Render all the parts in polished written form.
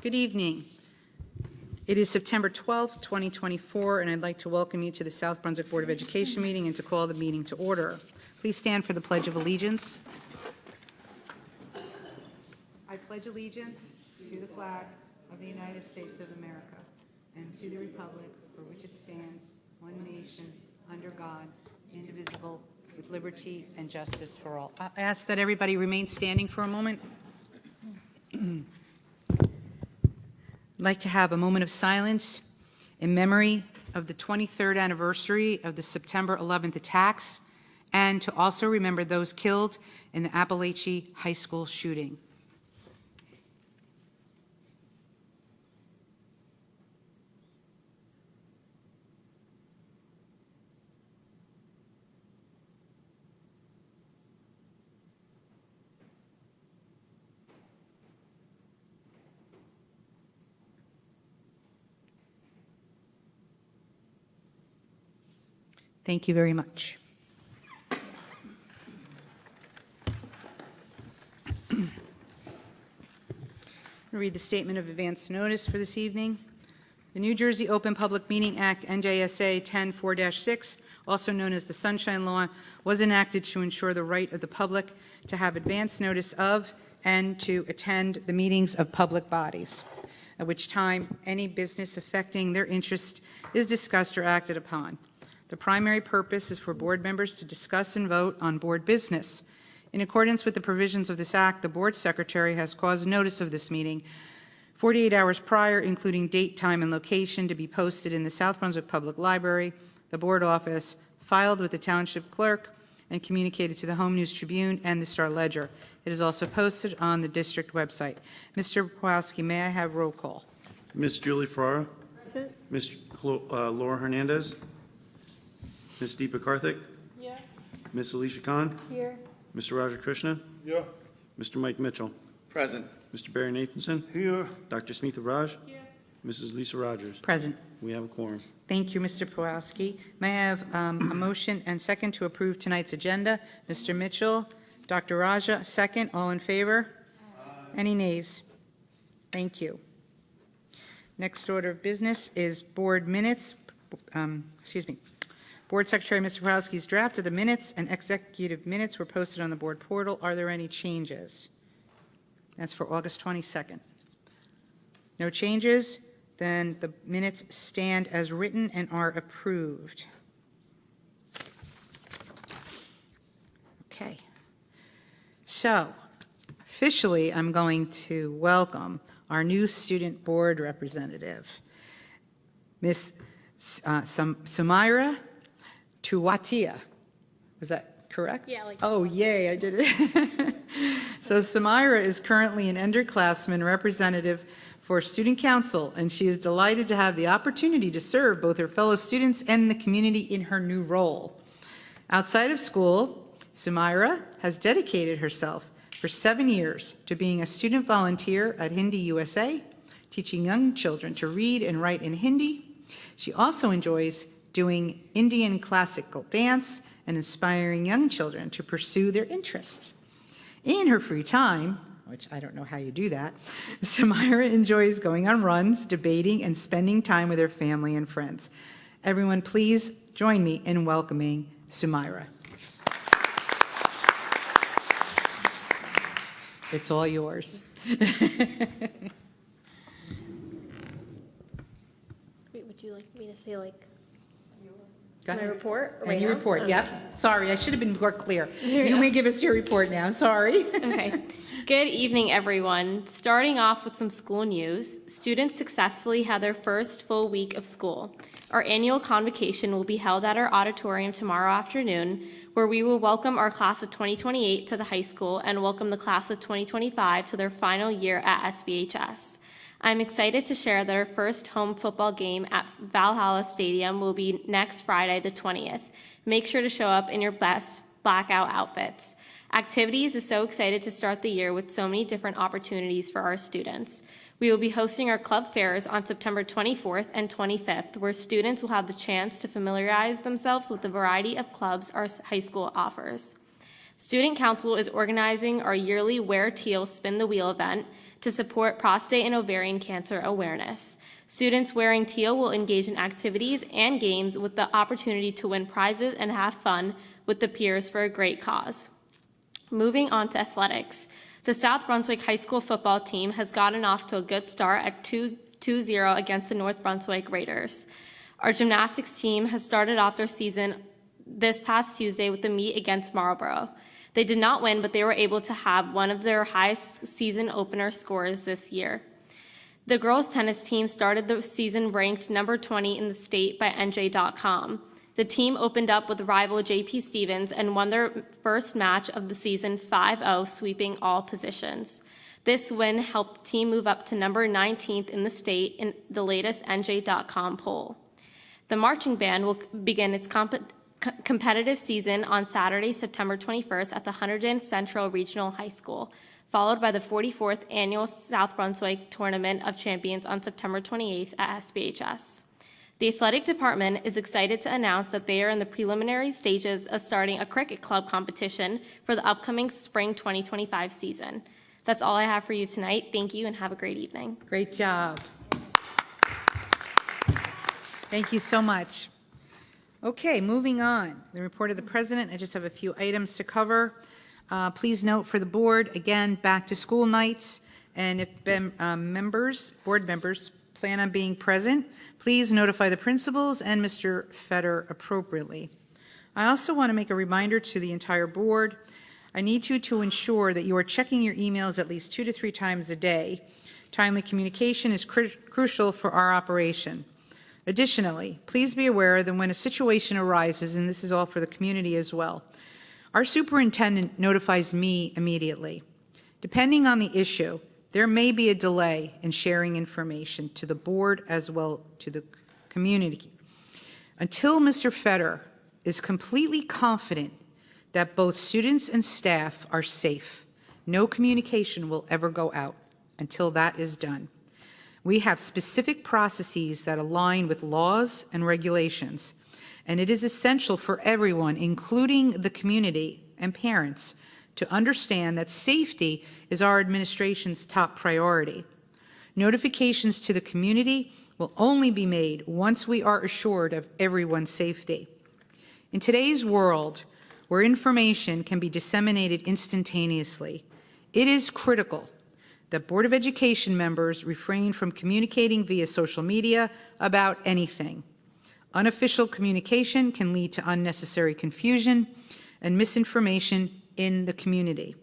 Good evening. It is September 12th, 2024, and I'd like to welcome you to the South Brunswick Board of Education meeting and to call the meeting to order. Please stand for the Pledge of Allegiance. I pledge allegiance to the flag of the United States of America and to the republic for which it stands, one nation, under God, indivisible, with liberty and justice for all. I ask that everybody remain standing for a moment. I'd like to have a moment of silence in memory of the 23rd anniversary of the September 11th attacks and to also remember those killed in the Appalachia High School shooting. Thank you very much. I'll read the statement of advance notice for this evening. The New Jersey Open Public Meeting Act, NJSA 10-4-6, also known as the Sunshine Law, was enacted to ensure the right of the public to have advance notice of and to attend the meetings of public bodies, at which time any business affecting their interest is discussed or acted upon. The primary purpose is for board members to discuss and vote on board business. In accordance with the provisions of this act, the board secretary has caused notice of this meeting 48 hours prior, including date, time, and location, to be posted in the South Brunswick Public Library, the board office, filed with the township clerk, and communicated to the Home News Tribune and the Star Ledger. It is also posted on the district website. Mr. Pawlowski, may I have roll call? Ms. Julie Ferrara. Present. Ms. Laura Hernandez. Ms. Deepa Karthik. Yeah. Ms. Alicia Khan. Here. Mr. Roger Krishna. Yeah. Mr. Mike Mitchell. Present. Mr. Barry Nathanson. Here. Dr. Smitha Raj. Here. Mrs. Lisa Rogers. Present. We have a quorum. Thank you, Mr. Pawlowski. May I have a motion and second to approve tonight's agenda? Mr. Mitchell, Dr. Raja, second. All in favor? Any nays? Thank you. Next order of business is board minutes. Board Secretary Mr. Pawlowski's draft of the minutes and executive minutes were posted on the board portal. Are there any changes? That's for August 22nd. No changes? Then the minutes stand as written and are approved. Okay. So, officially, I'm going to welcome our new student board representative, Ms. Samira Tuwatia. Was that correct? Yeah, like oh, yay, I did it. So Samira is currently an underclassman representative for Student Council, and she is delighted to have the opportunity to serve both her fellow students and the community in her new role. Outside of school, Samira has dedicated herself for 7 years to being a student volunteer at Hindi USA, teaching young children to read and write in Hindi. She also enjoys doing Indian classical dance and inspiring young children to pursue their interests. In her free time, which I don't know how you do that, Samira enjoys going on runs, debating, and spending time with her family and friends. Everyone, please join me in welcoming Samira. It's all yours. Wait, would you like me to say Go my ahead. report? And your report, Oh. yep. Sorry, I should have been more clear. Here we You go. may give us your report now, sorry. Okay. Good evening, everyone. Starting off with some school news, students successfully had their first full week of school. Our annual convocation will be held at our auditorium tomorrow afternoon, where we will welcome our class of 2028 to the high school and welcome the class of 2025 to their final year at SBHS. I'm excited to share that our first home football game at Valhalla Stadium will be next Friday, the 20th. Make sure to show up in your best blackout outfits. Activities is so excited to start the year with so many different opportunities for our students. We will be hosting our club fairs on September 24th and 25th, where students will have the chance to familiarize themselves with the variety of clubs our high school offers. Student Council is organizing our yearly Wear Teal Spin the Wheel event to support prostate and ovarian cancer awareness. Students wearing teal will engage in activities and games with the opportunity to win prizes and have fun with the peers for a great cause. Moving on to athletics. The South Brunswick High School football team has gotten off to a good start at 2-0 against the North Brunswick Raiders. Our gymnastics team has started off their season this past Tuesday with the meet against Marlborough. They did not win, but they were able to have one of their highest season opener scores this year. The girls' tennis team started the season ranked number 20 in the state by NJ.com. The team opened up with rival JP Stevens and won their first match of the season 5-0, sweeping all positions. This win helped the team move up to number 19th in the state in the latest NJ.com poll. The marching band will begin its competitive season on Saturday, September 21st at the Hunterdon Central Regional High School, followed by the 44th Annual South Brunswick Tournament of Champions on September 28th at SBHS. The athletic department is excited to announce that they are in the preliminary stages of starting a cricket club competition for the upcoming spring 2025 season. That's all I have for you tonight. Thank you and have a great evening. Great job. Thank you so much. Okay, moving on. The report of the president. I just have a few items to cover. Please note for the board, again, back to school nights, and if board members plan on being present, please notify the principals and Mr. Fetter appropriately. I also want to make a reminder to the entire board. I need you to ensure that you are checking your emails at least 2 to 3 times a day. Timely communication is crucial for our operation. Additionally, please be aware that when a situation arises, and this is all for the community as well, our superintendent notifies me immediately. Depending on the issue, there may be a delay in sharing information to the board as well to the community. Until Mr. Fetter is completely confident that both students and staff are safe, no communication will ever go out until that is done. We have specific processes that align with laws and regulations, and it is essential for everyone, including the community and parents, to understand that safety is our administration's top priority. Notifications to the community will only be made once we are assured of everyone's safety. In today's world, where information can be disseminated instantaneously, it is critical that Board of Education members refrain from communicating via social media about anything. Unofficial communication can lead to unnecessary confusion and misinformation in the community.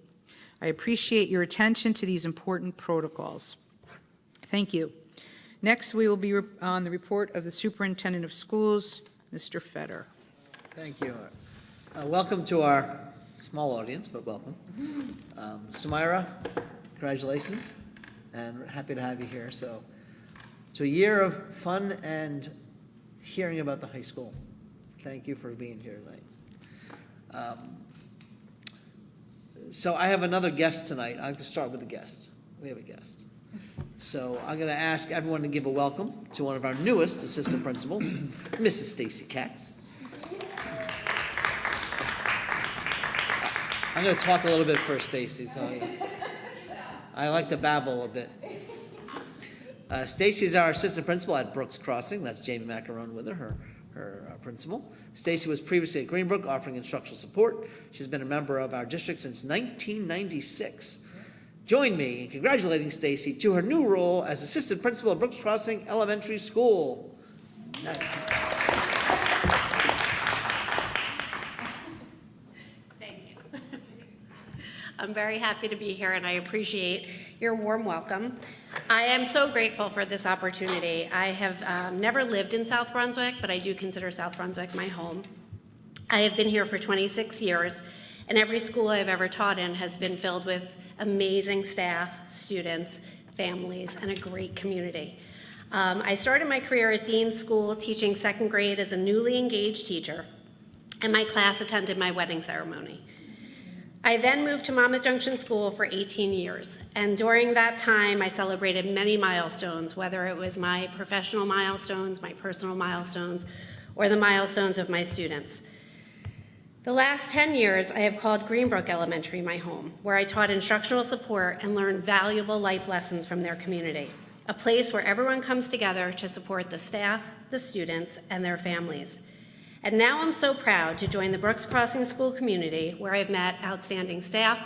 I appreciate your attention to these important protocols. Thank you. Next, we will be on the report of the Superintendent of Schools, Mr. Fetter. Thank you. Welcome to our small audience, but welcome. Sumaira, congratulations, and happy to have you here. So, it's a year of fun and hearing about the high school. Thank you for being here tonight. So I have another guest tonight. I have to start with the guest. We have a guest. So I'm going to ask everyone to give a welcome to one of our newest assistant principals, Mrs. Stacy Katz. I'm going to talk a little bit first, Stacy. So I like to babble a bit. Stacy is our assistant principal at Brooks Crossing. That's Jamie Macaron with her principal. Stacy was previously at Greenbrook offering instructional support. She's been a member of our district since 1996. Join me in congratulating Stacy to her new role as assistant principal at Brooks Crossing Elementary School. Thank you. I'm very happy to be here and I appreciate your warm welcome. I am so grateful for this opportunity. I have never lived in South Brunswick, but I do consider South Brunswick my home. I have been here for 26 years, and every school I've ever taught in has been filled with amazing staff, students, families, and a great community. I started my career at Dean's School teaching second grade as a newly engaged teacher, and my class attended my wedding ceremony. I then moved to Monmouth Junction School for 18 years, and during that time I celebrated many milestones, whether it was my professional milestones, my personal milestones, or the milestones of my students. The last 10 years, I have called Greenbrook Elementary my home, where I taught instructional support and learned valuable life lessons from their community, a place where everyone comes together to support the staff, the students, and their families. And now I'm so proud to join the Brooks Crossing School community, where I've met outstanding staff,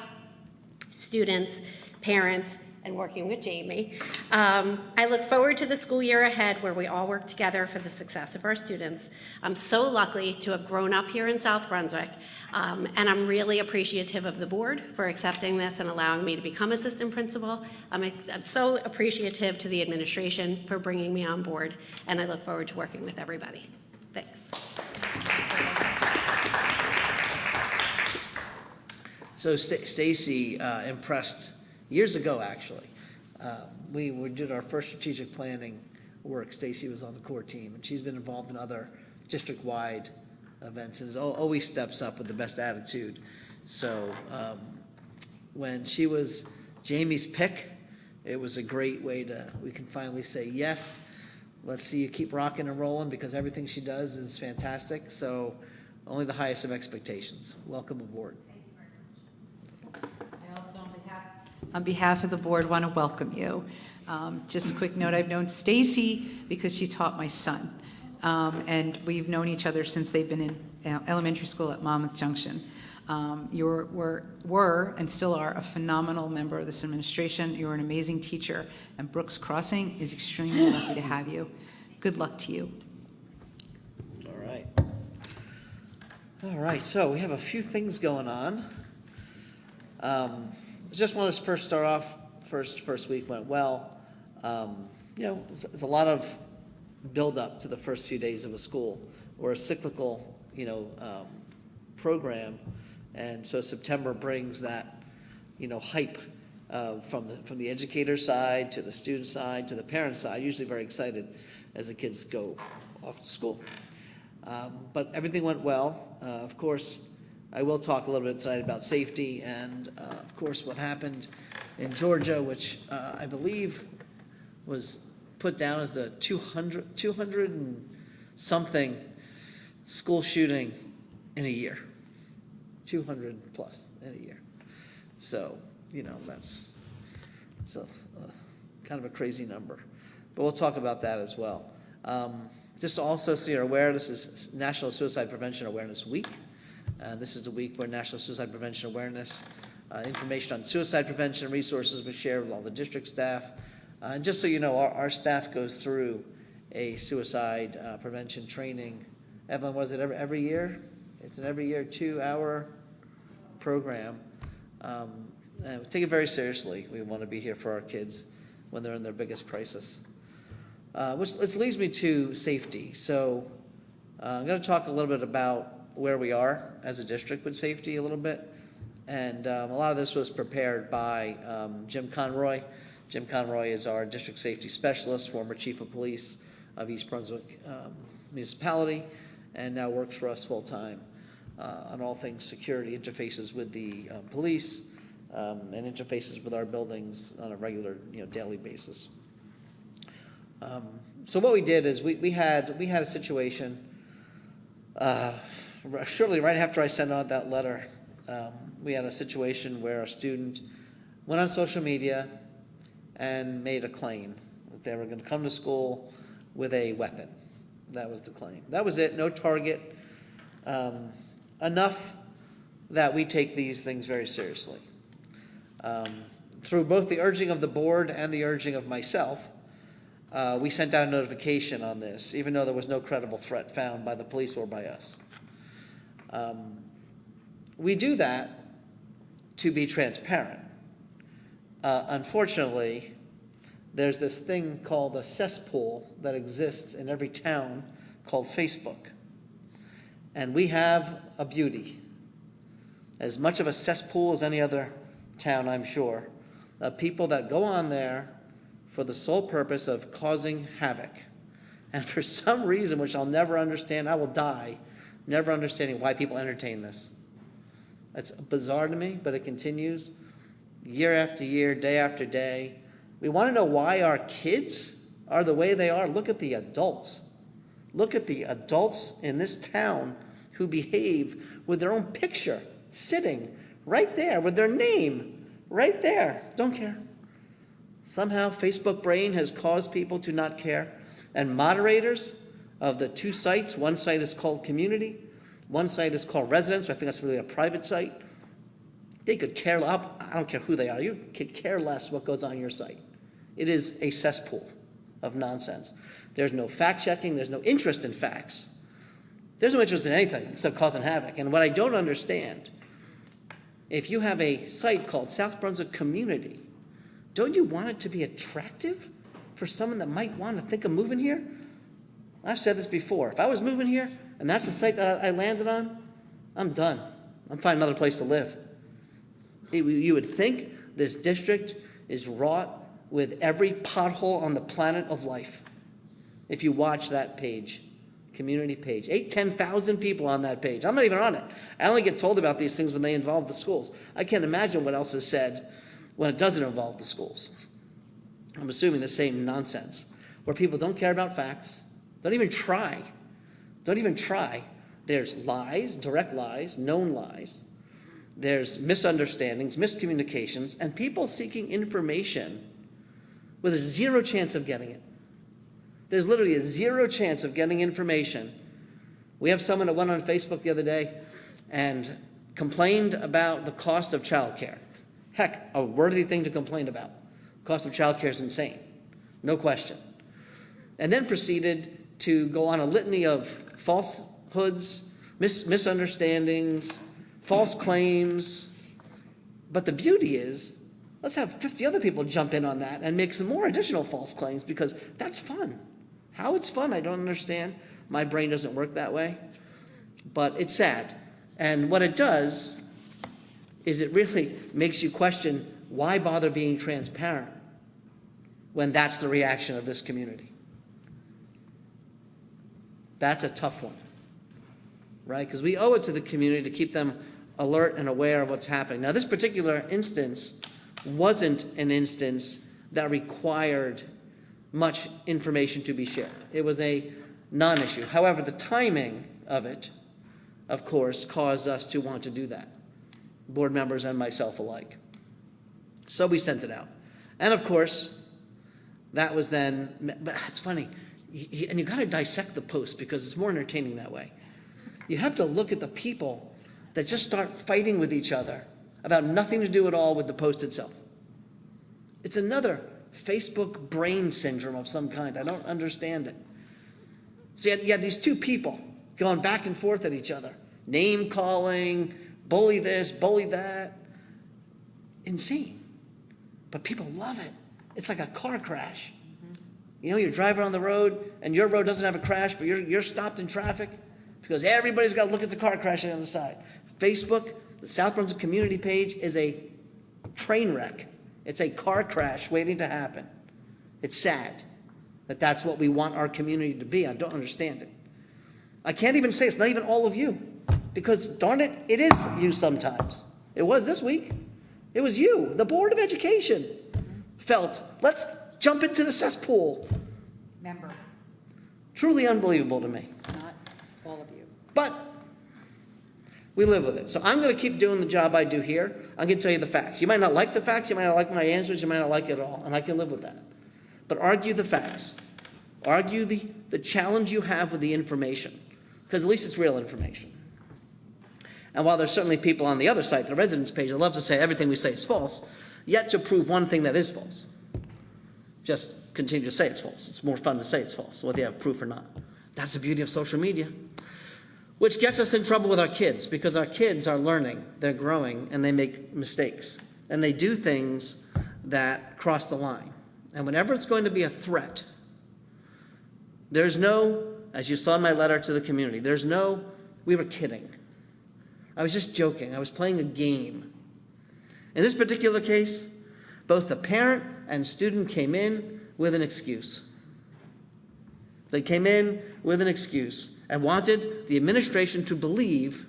students, parents, and working with Jamie. I look forward to the school year ahead where we all work together for the success of our students. I'm so lucky to have grown up here in South Brunswick, and I'm really appreciative of the board for accepting this and allowing me to become assistant principal. I'm so appreciative to the administration for bringing me on board, and I look forward to working with everybody. Thanks. So Stacy impressed years ago, actually. We did our first strategic planning work. Stacy was on the core team, and she's been involved in other district-wide events and always steps up with the best attitude. So when she was Jamie's pick, it was a great way we can finally say yes. Let's see you keep rocking and rolling, because everything she does is fantastic. So only the highest of expectations. Welcome aboard. I also, on behalf of the board, want to welcome you. Just a quick note, I've known Stacy because she taught my son. And we've known each other since they've been in elementary school at Monmouth Junction. You were and still are a phenomenal member of this administration. You're an amazing teacher, and Brooks Crossing is extremely lucky to have you. Good luck to you. All right, so we have a few things going on. I just want to first start off, first week went well. It's a lot of build up to the first few days of a school. We're a cyclical, program, and so September brings that, hype from the educator side to the student side to the parent side. Usually very excited as the kids go off to school. But everything went well. Of course, I will talk a little bit tonight about safety and, of course, what happened in Georgia, which I believe was put down as the 200 and something school shooting in a year. 200 plus in a year. So, it's a kind of a crazy number. But we'll talk about that as well. Just also so you're aware, this is National Suicide Prevention Awareness Week. This is the week where National Suicide Prevention Awareness, information on suicide prevention resources was shared with all the district staff. And just so you know, our staff goes through a suicide prevention training. Evelyn, was it every year? It's an every year 2-hour program. And we take it very seriously. We want to be here for our kids when they're in their biggest crisis. Which leads me to safety. So I'm going to talk a little bit about where we are as a district with safety a little bit. And a lot of this was prepared by Jim Conroy. Jim Conroy is our district safety specialist, former chief of police of East Brunswick municipality, and now works for us full-time on all things security, interfaces with the police, and interfaces with our buildings on a regular, daily basis. So what we did is we had a situation, shortly right after I sent out that letter, we had a situation where a student went on social media and made a claim that they were going to come to school with a weapon. That was the claim. That was it, no target. Enough that we take these things very seriously. Through both the urging of the board and the urging of myself, we sent out a notification on this, even though there was no credible threat found by the police or by us. We do that to be transparent. Unfortunately, there's this thing called a cesspool that exists in every town called Facebook. And we have a beauty, as much of a cesspool as any other town, I'm sure, of people that go on there for the sole purpose of causing havoc. And for some reason, which I'll never understand, I will die never understanding why people entertain this. It's bizarre to me, but it continues year after year, day after day. We want to know why our kids are the way they are. Look at the adults. Look at the adults in this town who behave with their own picture sitting right there with their name right there. Don't care. Somehow Facebook brain has caused people to not care. And moderators of the two sites, one site is called Community, one site is called Residence, I think that's really a private site. They could care, I don't care who they are, you could care less what goes on your site. It is a cesspool of nonsense. There's no fact checking, there's no interest in facts. There's no interest in anything except causing havoc. And what I don't understand, if you have a site called South Brunswick Community, don't you want it to be attractive for someone that might want to think of moving here? I've said this before. If I was moving here and that's the site that I landed on, I'm done. I'm finding another place to live. You would think this district is wrought with every pothole on the planet of life. If you watch that page, community page, 10,000 people on that page. I'm not even on it. I only get told about these things when they involve the schools. I can't imagine what else is said when it doesn't involve the schools. I'm assuming the same nonsense, where people don't care about facts, don't even try. Don't even try. There's lies, direct lies, known lies. There's misunderstandings, miscommunications, and people seeking information with a zero chance of getting it. There's literally a zero chance of getting information. We have someone that went on Facebook the other day and complained about the cost of childcare. Heck, a worthy thing to complain about. Cost of childcare is insane, no question. And then proceeded to go on a litany of falsehoods, misunderstandings, false claims. But the beauty is, let's have 50 other people jump in on that and make some more additional false claims, because that's fun. How it's fun, I don't understand. My brain doesn't work that way. But it's sad. And what it does is it really makes you question, why bother being transparent when that's the reaction of this community? That's a tough one, right? Because we owe it to the community to keep them alert and aware of what's happening. Now, this particular instance wasn't an instance that required much information to be shared. It was a non-issue. However, the timing of it, of course, caused us to want to do that, board members and myself alike. So we sent it out. And of course, that was then, but it's funny, and you got to dissect the post because it's more entertaining that way. You have to look at the people that just start fighting with each other about nothing to do at all with the post itself. It's another Facebook brain syndrome of some kind. I don't understand it. So you had these two people going back and forth at each other, name calling, bully this, bully that. Insane. But people love it. It's like a car crash. You know, you're driving on the road and your road doesn't have a crash, but you're stopped in traffic because everybody's got to look at the car crashing on the side. Facebook, the South Brunswick community page, is a train wreck. It's a car crash waiting to happen. It's sad that that's what we want our community to be. I don't understand it. I can't even say it's not even all of you, because darn it, it is you sometimes. It was this week. It was you. The Board of Education felt, let's jump into the cesspool. Member, Truly unbelievable to me. not all of you. But we live with it. So I'm going to keep doing the job I do here. I'm going to tell you the facts. You might not like the facts. You might not like my answers. You might not like it at all. And I can live with that. But argue the facts. Argue the challenge you have with the information. Because at least it's real information. And while there's certainly people on the other side, the residence page, that love to say everything we say is false, yet to prove one thing that is false. Just continue to say it's false. It's more fun to say it's false, whether you have proof or not. That's the beauty of social media. Which gets us in trouble with our kids, because our kids are learning, they're growing, and they make mistakes. And they do things that cross the line. And whenever it's going to be a threat, there's no, as you saw in my letter to the community, there's no, we were kidding. I was just joking. I was playing a game. In this particular case, both the parent and student came in with an excuse. They came in with an excuse and wanted the administration to believe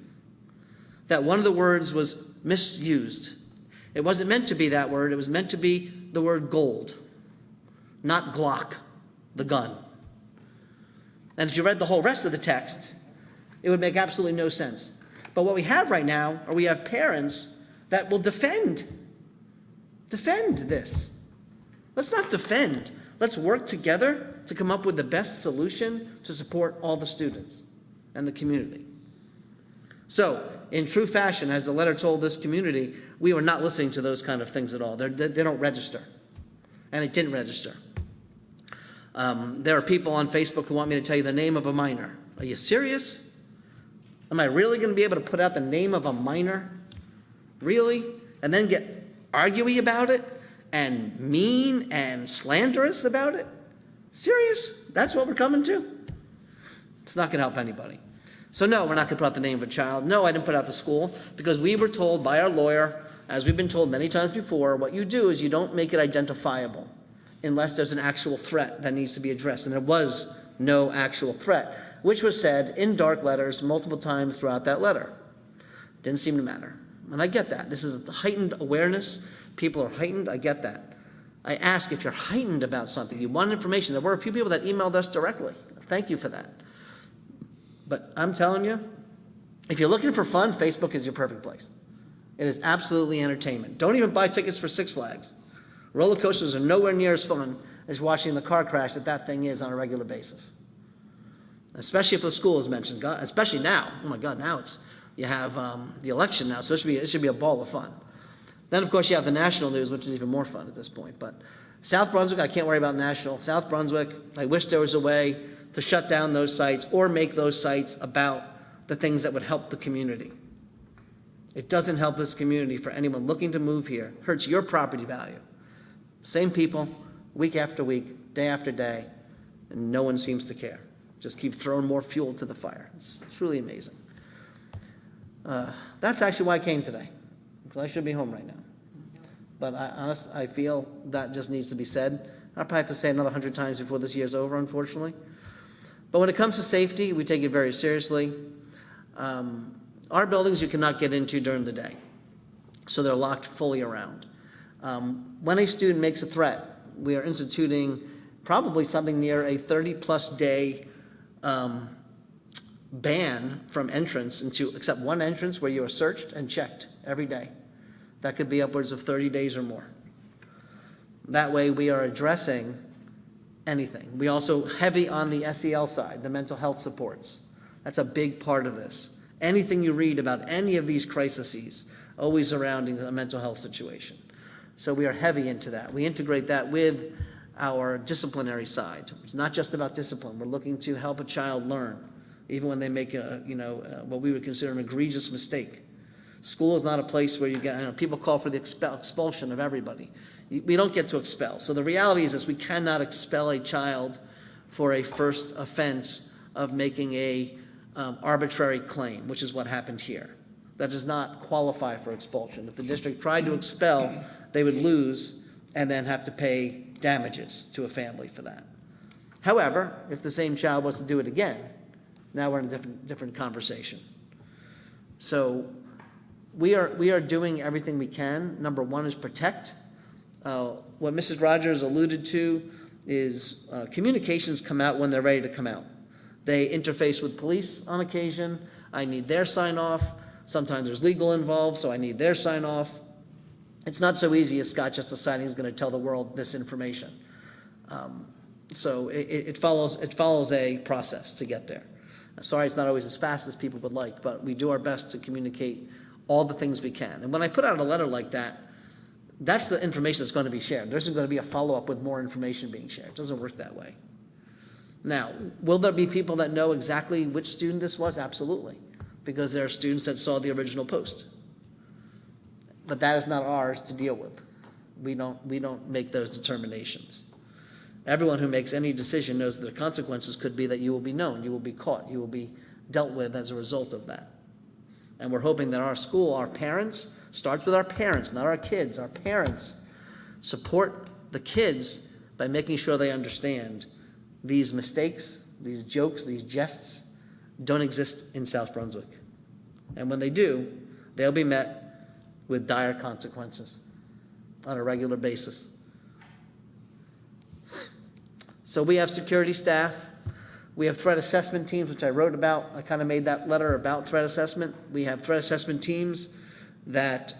that one of the words was misused. It wasn't meant to be that word. It was meant to be the word gold, not Glock, the gun. And if you read the whole rest of the text, It would make absolutely no sense. But what we have right now are we have parents that will defend this. Let's not defend. Let's work together to come up with the best solution to support all the students and the community. So, in true fashion, as the letter told this community, we were not listening to those kind of things at all. They don't register. And it didn't register. There are people on Facebook who want me to tell you the name of a minor. Are you serious? Am I really going to be able to put out the name of a minor? Really? And then get arguing about it? And mean and slanderous about it? Serious? That's what we're coming to? It's not going to help anybody. So no, we're not going to put out the name of a child. No, I didn't put out the school because we were told by our lawyer, as we've been told many times before, what you do is you don't make it identifiable unless there's an actual threat that needs to be addressed. And there was no actual threat, which was said in dark letters multiple times throughout that letter. Didn't seem to matter. And I get that. This is a heightened awareness. People are heightened. I get that. I ask if you're heightened about something, you want information. There were a few people that emailed us directly. Thank you for that. But I'm telling you, if you're looking for fun, Facebook is your perfect place. It is absolutely entertainment. Don't even buy tickets for Six Flags. Roller coasters are nowhere near as fun as watching the car crash that thing is on a regular basis. Especially if the school is mentioned. Especially now. Oh my God, now you have the election now, so it should be a ball of fun. Then, of course, you have the national news, which is even more fun at this point. But South Brunswick, I can't worry about national. South Brunswick, I wish there was a way to shut down those sites or make those sites about the things that would help the community. It doesn't help this community for anyone looking to move here. It hurts your property value. Same people, week after week, day after day, and no one seems to care. Just keep throwing more fuel to the fire. It's truly amazing. That's actually why I came today, because I should be home right now. But I feel that just needs to be said. I'll probably have to say it another 100 times before this year's over, unfortunately. But when it comes to safety, we take it very seriously. Our buildings you cannot get into during the day, so they're locked fully around. When a student makes a threat, we are instituting probably something near a 30-plus day ban from entrance except one entrance where you are searched and checked every day. That could be upwards of 30 days or more. That way we are addressing anything. We also heavy on the SEL side, the mental health supports. That's a big part of this. Anything you read about any of these crises, always surrounding a mental health situation. So we are heavy into that. We integrate that with our disciplinary side. It's not just about discipline. We're looking to help a child learn, even when they make what we would consider an egregious mistake. School is not a place where you get, people call for the expulsion of everybody. We don't get to expel. So the reality is we cannot expel a child for a first offense of making a arbitrary claim, which is what happened here. That does not qualify for expulsion. If the district tried to expel, they would lose and then have to pay damages to a family for that. However, if the same child was to do it again, now we're in a different conversation. So we are doing everything we can. Number one is protect. What Mrs. Rogers alluded to is communications come out when they're ready to come out. They interface with police on occasion. I need their sign off. Sometimes there's legal involved, so I need their sign off. It's not so easy as Scott just deciding he's going to tell the world this information. So it follows a process to get there. I'm sorry it's not always as fast as people would like, but we do our best to communicate all the things we can. And when I put out a letter like that, that's the information that's going to be shared. There isn't going to be a follow-up with more information being shared. It doesn't work that way. Now, will there be people that know exactly which student this was? Absolutely, because there are students that saw the original post. But that is not ours to deal with. We don't make those determinations. Everyone who makes any decision knows that the consequences could be that you will be known, you will be caught, you will be dealt with as a result of that. And we're hoping that our school, our parents, starts with our parents, not our kids, our parents, support the kids by making sure they understand these mistakes, these jokes, these jests don't exist in South Brunswick. And when they do, they'll be met with dire consequences on a regular basis. So we have security staff. We have threat assessment teams, which I wrote about. I kind of made that letter about threat assessment. We have threat assessment teams that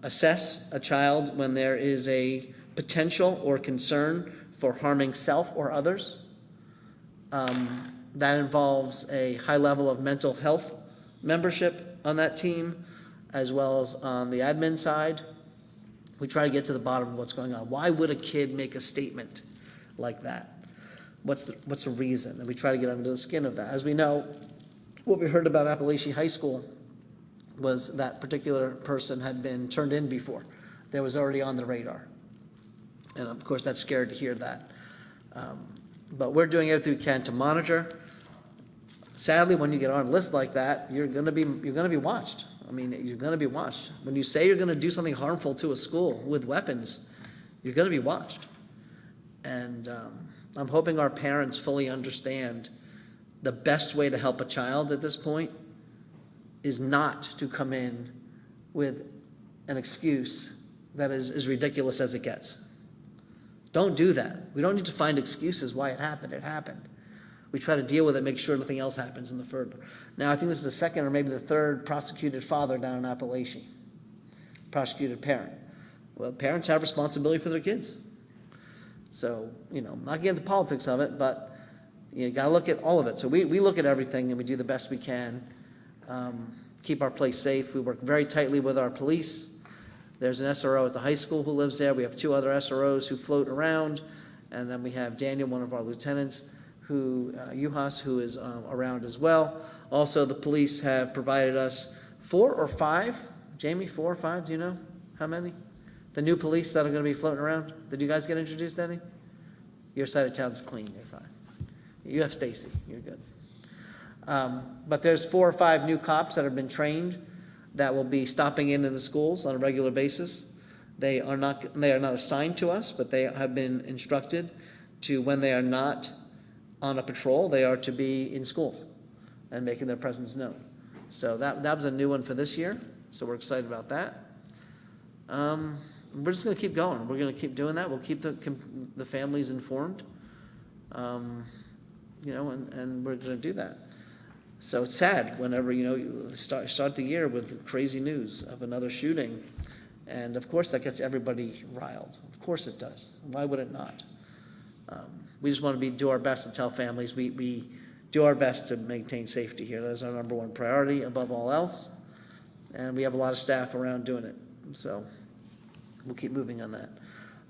assess a child when there is a potential or concern for harming self or others. That involves a high level of mental health membership on that team, as well as on the admin side. We try to get to the bottom of what's going on. Why would a kid make a statement like that? What's the reason? And we try to get under the skin of that. As we know, what we heard about Appalachian High School was that particular person had been turned in before. That was already on the radar. And of course, that's scary to hear that. But we're doing everything we can to monitor. Sadly, when you get on a list like that, you're going to be watched. I mean, you're going to be watched. When you say you're going to do something harmful to a school with weapons, you're going to be watched. And I'm hoping our parents fully understand the best way to help a child at this point is not to come in with an excuse that is as ridiculous as it gets. Don't do that. We don't need to find excuses why it happened. It happened. We try to deal with it, make sure nothing else happens in the further. Now, I think this is the second or maybe the third prosecuted father down in Appalachia, prosecuted parent. Well, parents have responsibility for their kids. So, not getting into the politics of it, but you got to look at all of it. So we look at everything and we do the best we can, keep our place safe. We work very tightly with our police. There's an SRO at the high school who lives there. We have 2 other SROs who float around. And then we have Daniel, one of our lieutenants, Juhas, who is around as well. Also, the police have provided us 4 or 5, Jamie, 4 or 5, do you know how many? The new police that are going to be floating around. Did you guys get introduced any? Your side of town's clean, you're fine. You have Stacy, you're good. But there's 4 or 5 new cops that have been trained that will be stopping in the schools on a regular basis. They are not assigned to us, but they have been instructed to, when they are not on a patrol, they are to be in schools and making their presence known. So that was a new one for this year. So we're excited about that. We're just going to keep going. We're going to keep doing that. We'll keep the families informed, and we're going to do that. So it's sad whenever, you start the year with crazy news of another shooting. And of course that gets everybody riled. Of course it does. Why would it not? We just want to do our best to tell families we do our best to maintain safety here. That is our number one priority above all else. And we have a lot of staff around doing it. So we'll keep moving on that.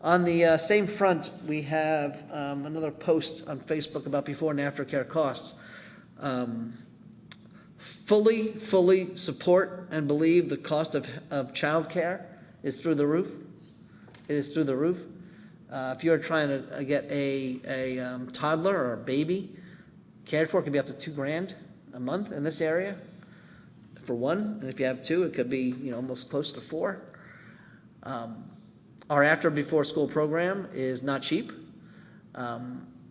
On the same front, we have another post on Facebook about before and after care costs. Fully support and believe the cost of child care is through the roof. It is through the roof. If you're trying to get a toddler or a baby cared for, it could be up to $2,000 a month in this area for one. And if you have 2, it could be almost close to 4. Our after before school program is not cheap.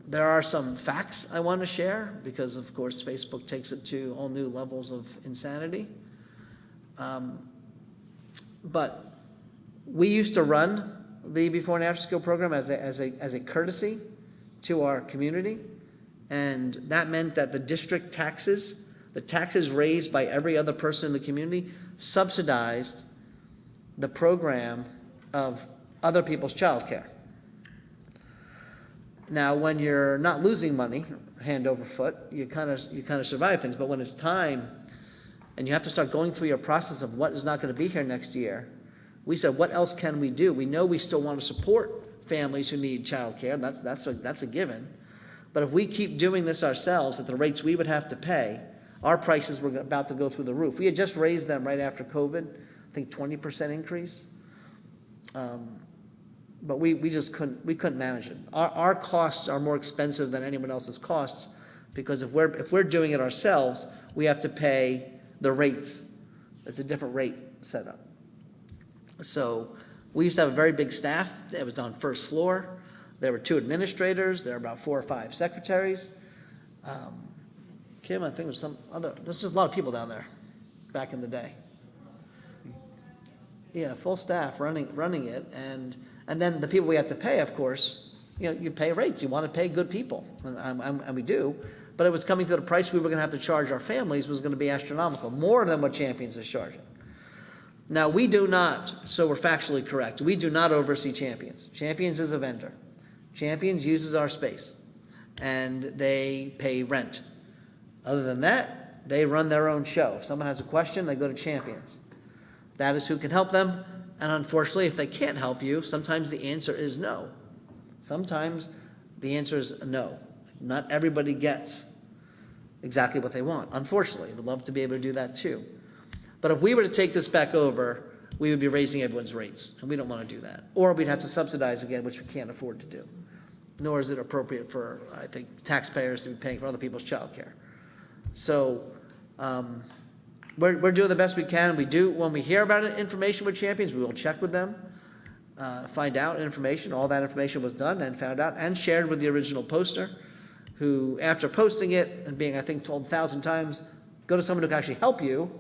There are some facts I want to share because, of course, Facebook takes it to all new levels of insanity. But we used to run the before and after school program as a courtesy to our community, and that meant that the district taxes, the taxes raised by every other person in the community, subsidized the program of other people's child care. Now, when you're not losing money, hand over foot, you kind of survive things. But when it's time, and you have to start going through your process of what is not going to be here next year, we said, what else can we do? We know we still want to support families who need child care. That's a given. But if we keep doing this ourselves at the rates we would have to pay, our prices were about to go through the roof. We had just raised them right after COVID, I think 20% increase. But we just couldn't manage it. Our costs are more expensive than anyone else's costs because if we're doing it ourselves, we have to pay the rates. It's a different rate set up. So we used to have a very big staff. It was on first floor. There were 2 administrators. There were about 4 or 5 secretaries. Kim, I think there's there's just a lot of people down there back in the day. Yeah, full staff running it, and then the people we have to pay, of course, you pay rates. You want to pay good people, and we do, but it was coming to the price we were going to have to charge our families was going to be astronomical, more than what Champions is charging. Now, we do not, so we're factually correct, we do not oversee Champions. Champions is a vendor. Champions uses our space, and they pay rent. Other than that, they run their own show. If someone has a question, they go to Champions. That is who can help them, and unfortunately, if they can't help you, sometimes the answer is no. Sometimes the answer is no. Not everybody gets exactly what they want. Unfortunately, we'd love to be able to do that too. But if we were to take this back over, we would be raising everyone's rates, and we don't want to do that. Or we'd have to subsidize again, which we can't afford to do. Nor is it appropriate for, I think, taxpayers to be paying for other people's childcare. So we're doing the best we can. We do, when we hear about information with Champions, we will check with them, find out information. All that information was done and found out and shared with the original poster, who, after posting it and being, I think, told 1,000 times, go to someone who can actually help you,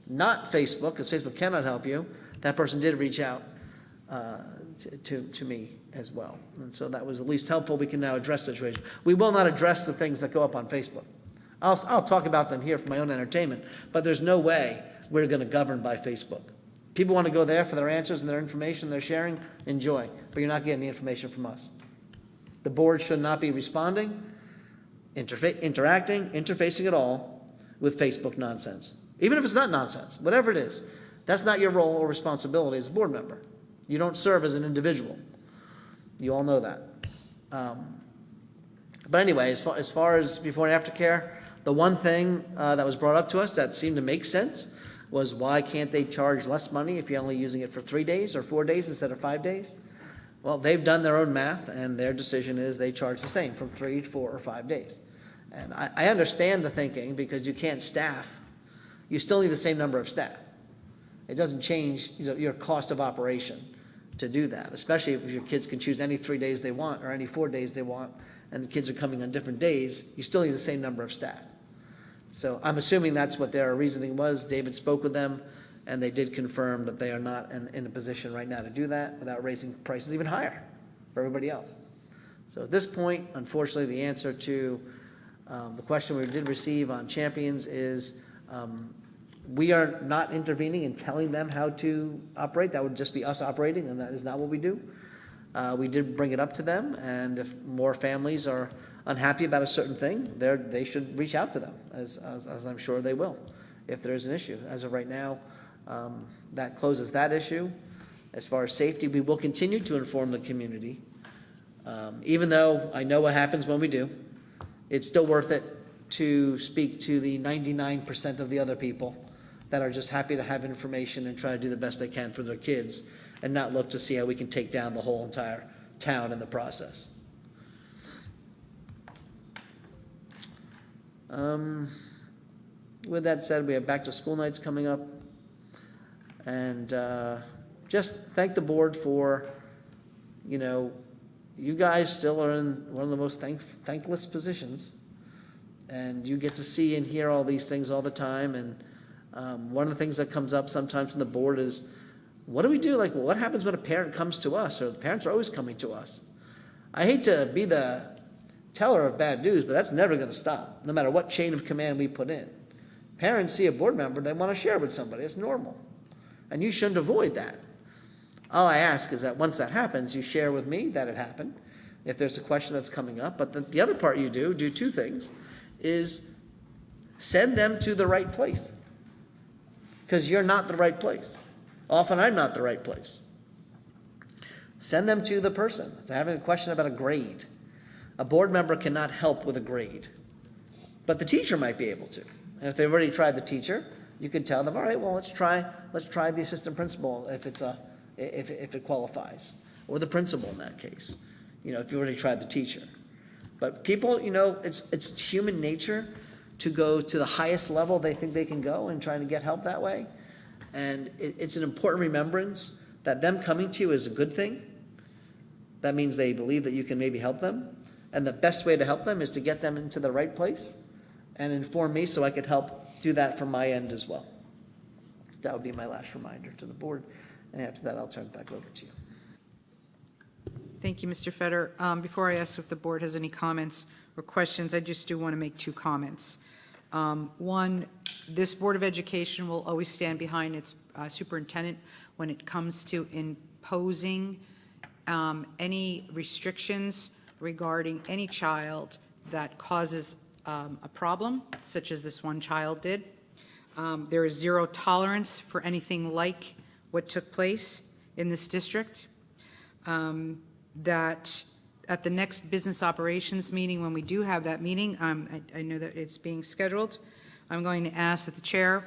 not Facebook, because Facebook cannot help you. That person did reach out to me as well. And so that was at least helpful. We can now address the situation. We will not address the things that go up on Facebook. I'll talk about them here for my own entertainment, but there's no way we're going to govern by Facebook. People want to go there for their answers and their information they're sharing, enjoy, but you're not getting the information from us. The board should not be responding, interfacing at all with Facebook nonsense. Even if it's not nonsense, whatever it is, that's not your role or responsibility as a board member. You don't serve as an individual. You all know that. But anyway, as far as before and after care, the one thing that was brought up to us that seemed to make sense was, why can't they charge less money if you're only using it for 3 days or 4 days instead of 5 days? Well, they've done their own math, and their decision is they charge the same from 3 to 4 or 5 days. And I understand the thinking, because you can't staff. You still need the same number of staff. It doesn't change your cost of operation to do that, especially if your kids can choose any 3 days they want or any 4 days they want, and the kids are coming on different days. You still need the same number of staff. So I'm assuming that's what their reasoning was. David spoke with them, and they did confirm that they are not in a position right now to do that without raising prices even higher for everybody else. So at this point, unfortunately, the answer to the question we did receive on Champions is, we are not intervening and telling them how to operate. That would just be us operating, and that is not what we do. We did bring it up to them, and if more families are unhappy about a certain thing, they should reach out to them, as I'm sure they will, if there's an issue. As of right now, that closes that issue. As far as safety, we will continue to inform the community. Even though I know what happens when we do, it's still worth it to speak to the 99% of the other people that are just happy to have information and try to do the best they can for their kids, and not look to see how we can take down the whole entire town in the process. With that said, we have back to school nights coming up, and just thank the board for, you guys still are in one of the most thankless positions, and you get to see and hear all these things all the time. And one of the things that comes up sometimes from the board is, what do we do? Like, what happens when a parent comes to us, or the parents are always coming to us? I hate to be the teller of bad news, but that's never going to stop, no matter what chain of command we put in. Parents see a board member, they want to share with somebody. It's normal, and you shouldn't avoid that. All I ask is that once that happens, you share with me that it happened, if there's a question that's coming up. But the other part you do 2 things, is send them to the right place, because you're not the right place. Often I'm not the right place. Send them to the person. If they're having a question about a grade, a board member cannot help with a grade, but the teacher might be able to. And if they've already tried the teacher, you can tell them, all right, well, let's try the assistant principal if it qualifies, or the principal in that case, if you already tried the teacher. But people, it's human nature to go to the highest level they think they can go and trying to get help that way. And it's an important remembrance that them coming to you is a good thing. That means they believe that you can maybe help them. And the best way to help them is to get them into the right place and inform me, so I could help do that from my end as well. That would be my last reminder to the board. And after that, I'll turn it back over to you. Thank you, Mr. Fetter. Before I ask if the board has any comments or questions, I just do want to make two comments. One, this Board of Education will always stand behind its superintendent when it comes to imposing any restrictions regarding any child that causes a problem, such as this one child did. There is zero tolerance for anything like what took place in this district. That at the next business operations meeting, when we do have that meeting, I know that it's being scheduled, I'm going to ask that the chair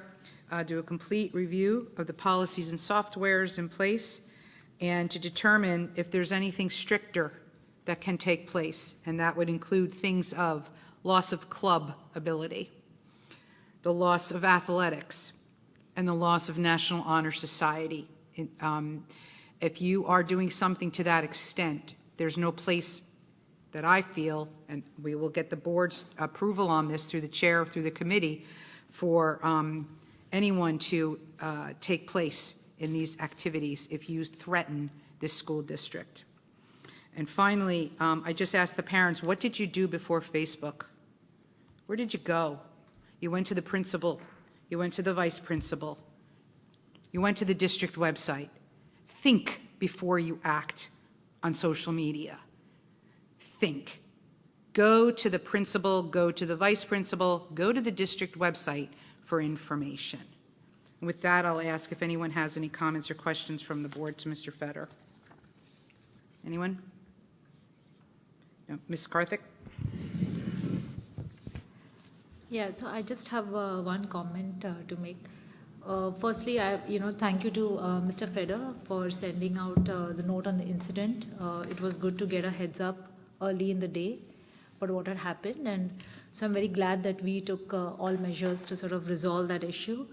do a complete review of the policies and softwares in place and to determine if there's anything stricter that can take place, and that would include things of loss of club ability, the loss of athletics, and the loss of National Honor Society. If you are doing something to that extent, there's no place that I feel, and we will get the board's approval on this through the chair, through the committee, for anyone to take place in these activities if you threaten this school district. And finally, I just asked the parents, what did you do before Facebook? Where did you go? You went to the principal. You went to the vice principal. You went to the district website. Think before you act on social media. Think. Go to the principal, go to the vice principal, go to the district website for information. And with that, I'll ask if anyone has any comments or questions from the board to Mr. Feder. Anyone? No. Ms. Karthik? Yeah, so I just have one comment to make. Firstly, thank you to Mr. Feder for sending out the note on the incident. It was good to get a heads up early in the day about what had happened, and so I'm very glad that we took all measures to sort of resolve that issue.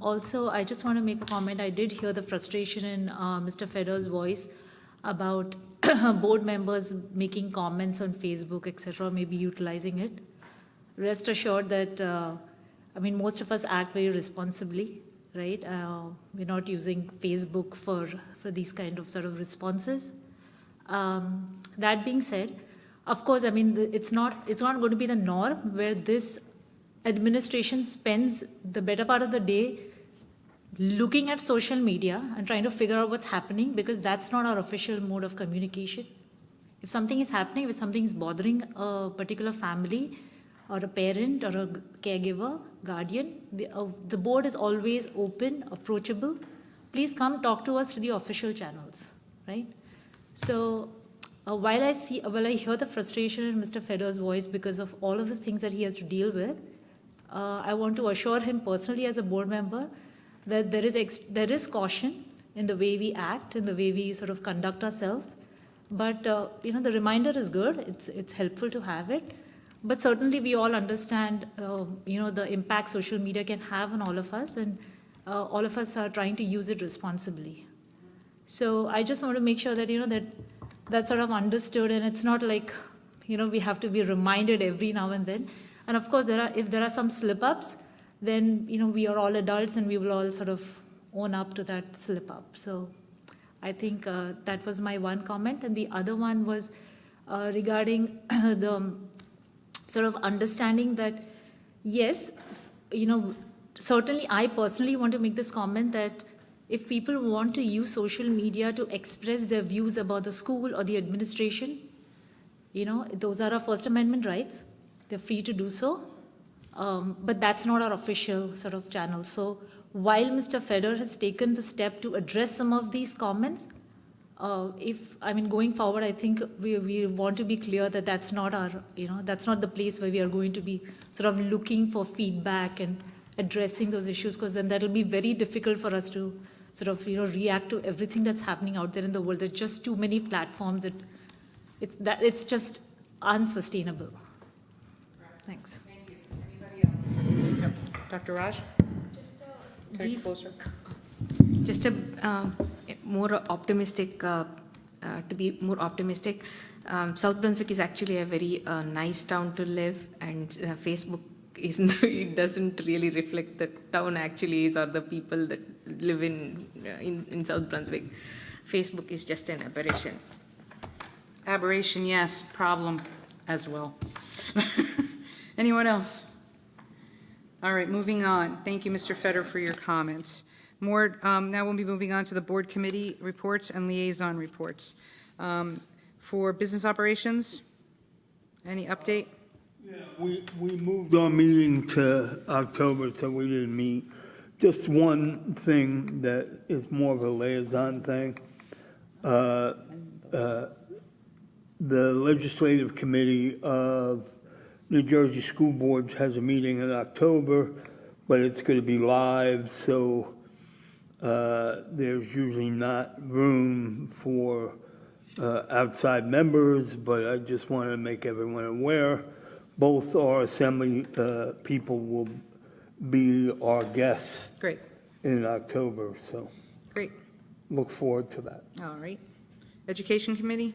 Also, I just want to make a comment. I did hear the frustration in Mr. Feder's voice about board members making comments on Facebook, etc., maybe utilizing it. Rest assured that, most of us act very responsibly, right? We're not using Facebook for these kind of sort of responses. That being said, of course, it's not going to be the norm where this administration spends the better part of the day looking at social media and trying to figure out what's happening, because that's not our official mode of communication. If something is happening, if something is bothering a particular family or a parent or a caregiver, guardian, the board is always open, approachable. Please come talk to us through the official channels, right? So while I hear the frustration in Mr. Feder's voice because of all of the things that he has to deal with, I want to assure him personally as a board member that there is caution in the way we act, in the way we sort of conduct ourselves. But the reminder is good. It's helpful to have it. But certainly we all understand the impact social media can have on all of us, and all of us are trying to use it responsibly. So I just want to make sure that that's sort of understood, and it's not like we have to be reminded every now and then. And of course, if there are some slip-ups, then we are all adults and we will all sort of own up to that slip-up. So I think that was my one comment, and the other one was regarding the sort of understanding that yes, certainly I personally want to make this comment that if people want to use social media to express their views about the school or the administration, those are our First Amendment rights. They're free to do so. But that's not our official sort of channel. So while Mr. Feder has taken the step to address some of these comments, going forward, I think we want to be clear that that's not our, that's not the place where we are going to be sort of looking for feedback and addressing those issues, because then that'll be very difficult for us to sort of, react to everything that's happening out there in the world. There's just too many platforms that it's just unsustainable. Thanks. Thank you. Anybody else? Dr. Raj? Just a more optimistic, to be more optimistic, South Brunswick is actually a very nice town to live, and Facebook it doesn't really reflect the town actually is, or the people that live in South Brunswick. Facebook is just an aberration. Aberration, yes. Problem. as well. Anyone else? All right, moving on. Thank you, Mr. Feder, for your comments. Now we'll be moving on to the board committee reports and liaison reports. For business operations, any update? Yeah, we moved our meeting to October, so we didn't meet. Just one thing that is more of a liaison thing. The Legislative Committee of New Jersey School Boards has a meeting in October, but it's going to be live, so there's usually not room for outside members, but I just want to make everyone aware. Both our assembly people will be our guests Great, in October, so great. look forward to that. All right. Education committee,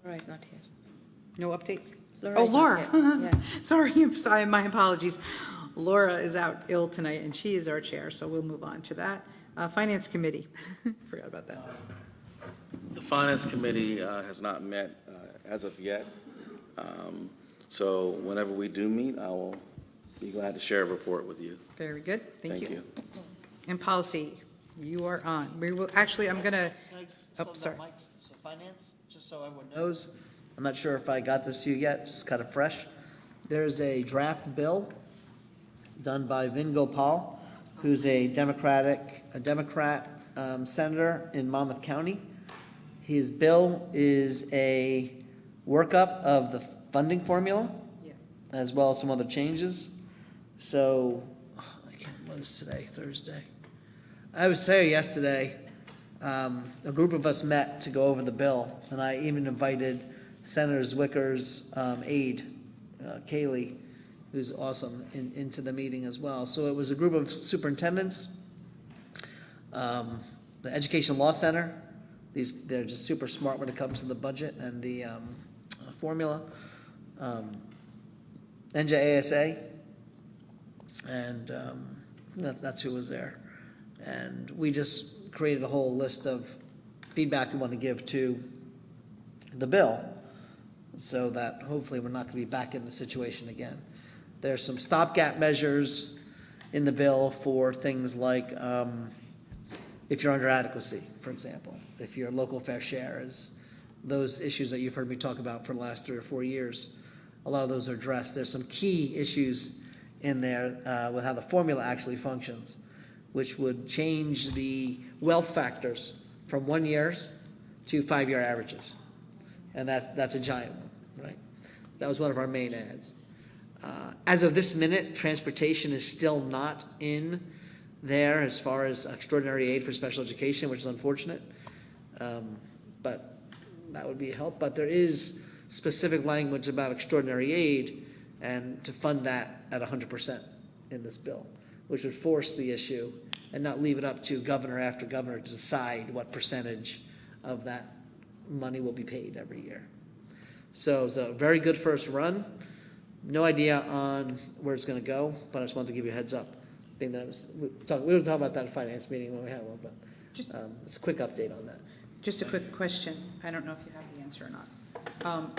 Laura is not here. no update? Laura Oh, is not Laura. here. Yeah. Sorry, I'm sorry, my apologies. Laura is out ill tonight, and she is our chair, so we'll move on to that. Finance committee, forgot about that. The Finance Committee has not met as of yet. So whenever we do meet, I will be glad to share a report with you. Very good, thank you. Thank you. And policy, you are on. We will, actually, I'm gonna, Oh, sorry. So finance, just so everyone knows, I'm not sure if I got this to you yet, it's kind of fresh. There's a draft bill done by Vin Gopal, who's a Democrat senator in Monmouth County. His bill is a workup of the funding formula, Yeah. as well as some other changes. So, what is today, Thursday? I was there yesterday. A group of us met to go over the bill, and I even invited Senator Zwicker's aide, Kaylee, who's awesome, into the meeting as well. So it was a group of superintendents, the Education Law Center. They're just super smart when it comes to the budget and the formula. NJASA, and that's who was there. And we just created a whole list of feedback we want to give to the bill, so that hopefully we're not going to be back in the situation again. There's some stopgap measures in the bill for things like if you're under adequacy, for example, if your local fair share is those issues that you've heard me talk about for the last 3 or 4 years. A lot of those are addressed. There's some key issues in there with how the formula actually functions, which would change the wealth factors from 1 year's to 5-year averages. And that's a giant one, right? That was one of our main ads. As of this minute, transportation is still not in there as far as extraordinary aid for special education, which is unfortunate. But that would be a help. But there is specific language about extraordinary aid and to fund that at 100% in this bill, which would force the issue and not leave it up to governor after governor to decide what percentage of that money will be paid every year. So it's a very good first run. No idea on where it's going to go, but I just wanted to give you a heads up. I think that we were talking about that in finance meeting when we had one, but it's a quick update on that. Just a quick question. I don't know if you have the answer or not.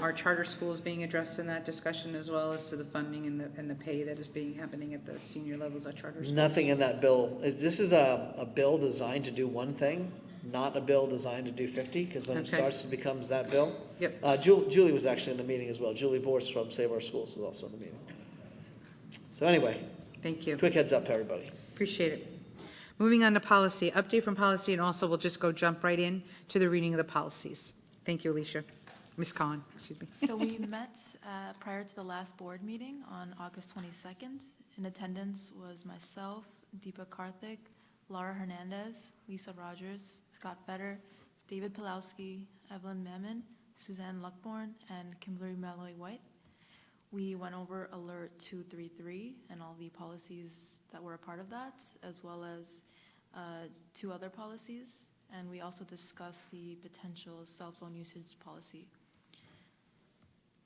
Are charter schools being addressed in that discussion as well as to the funding and the pay that is happening at the senior levels at charter schools? Nothing in that bill. This is a bill designed to do one thing, not a bill designed to do 50, because when it Okay. starts, it becomes that bill. Yep. Julie was actually in the meeting as well. Julie Borst from Save Our Schools was also in the meeting. So anyway, Thank you. quick heads up, everybody. Appreciate it. Moving on to policy, update from policy, and also we'll just jump right in to the reading of the policies. Thank you, Alicia. Ms. Khan, excuse me. So we met prior to the last board meeting on August 22nd. In attendance was myself, Deepa Karthik, Laura Hernandez, Lisa Rogers, Scott Fetter, David Pulowski, Evelyn Mammon, Suzanne Luckborn, and Kimberly Malloy White. We went over Alert 233 and all the policies that were a part of that, as well as 2 other policies. And we also discussed the potential cell phone usage policy.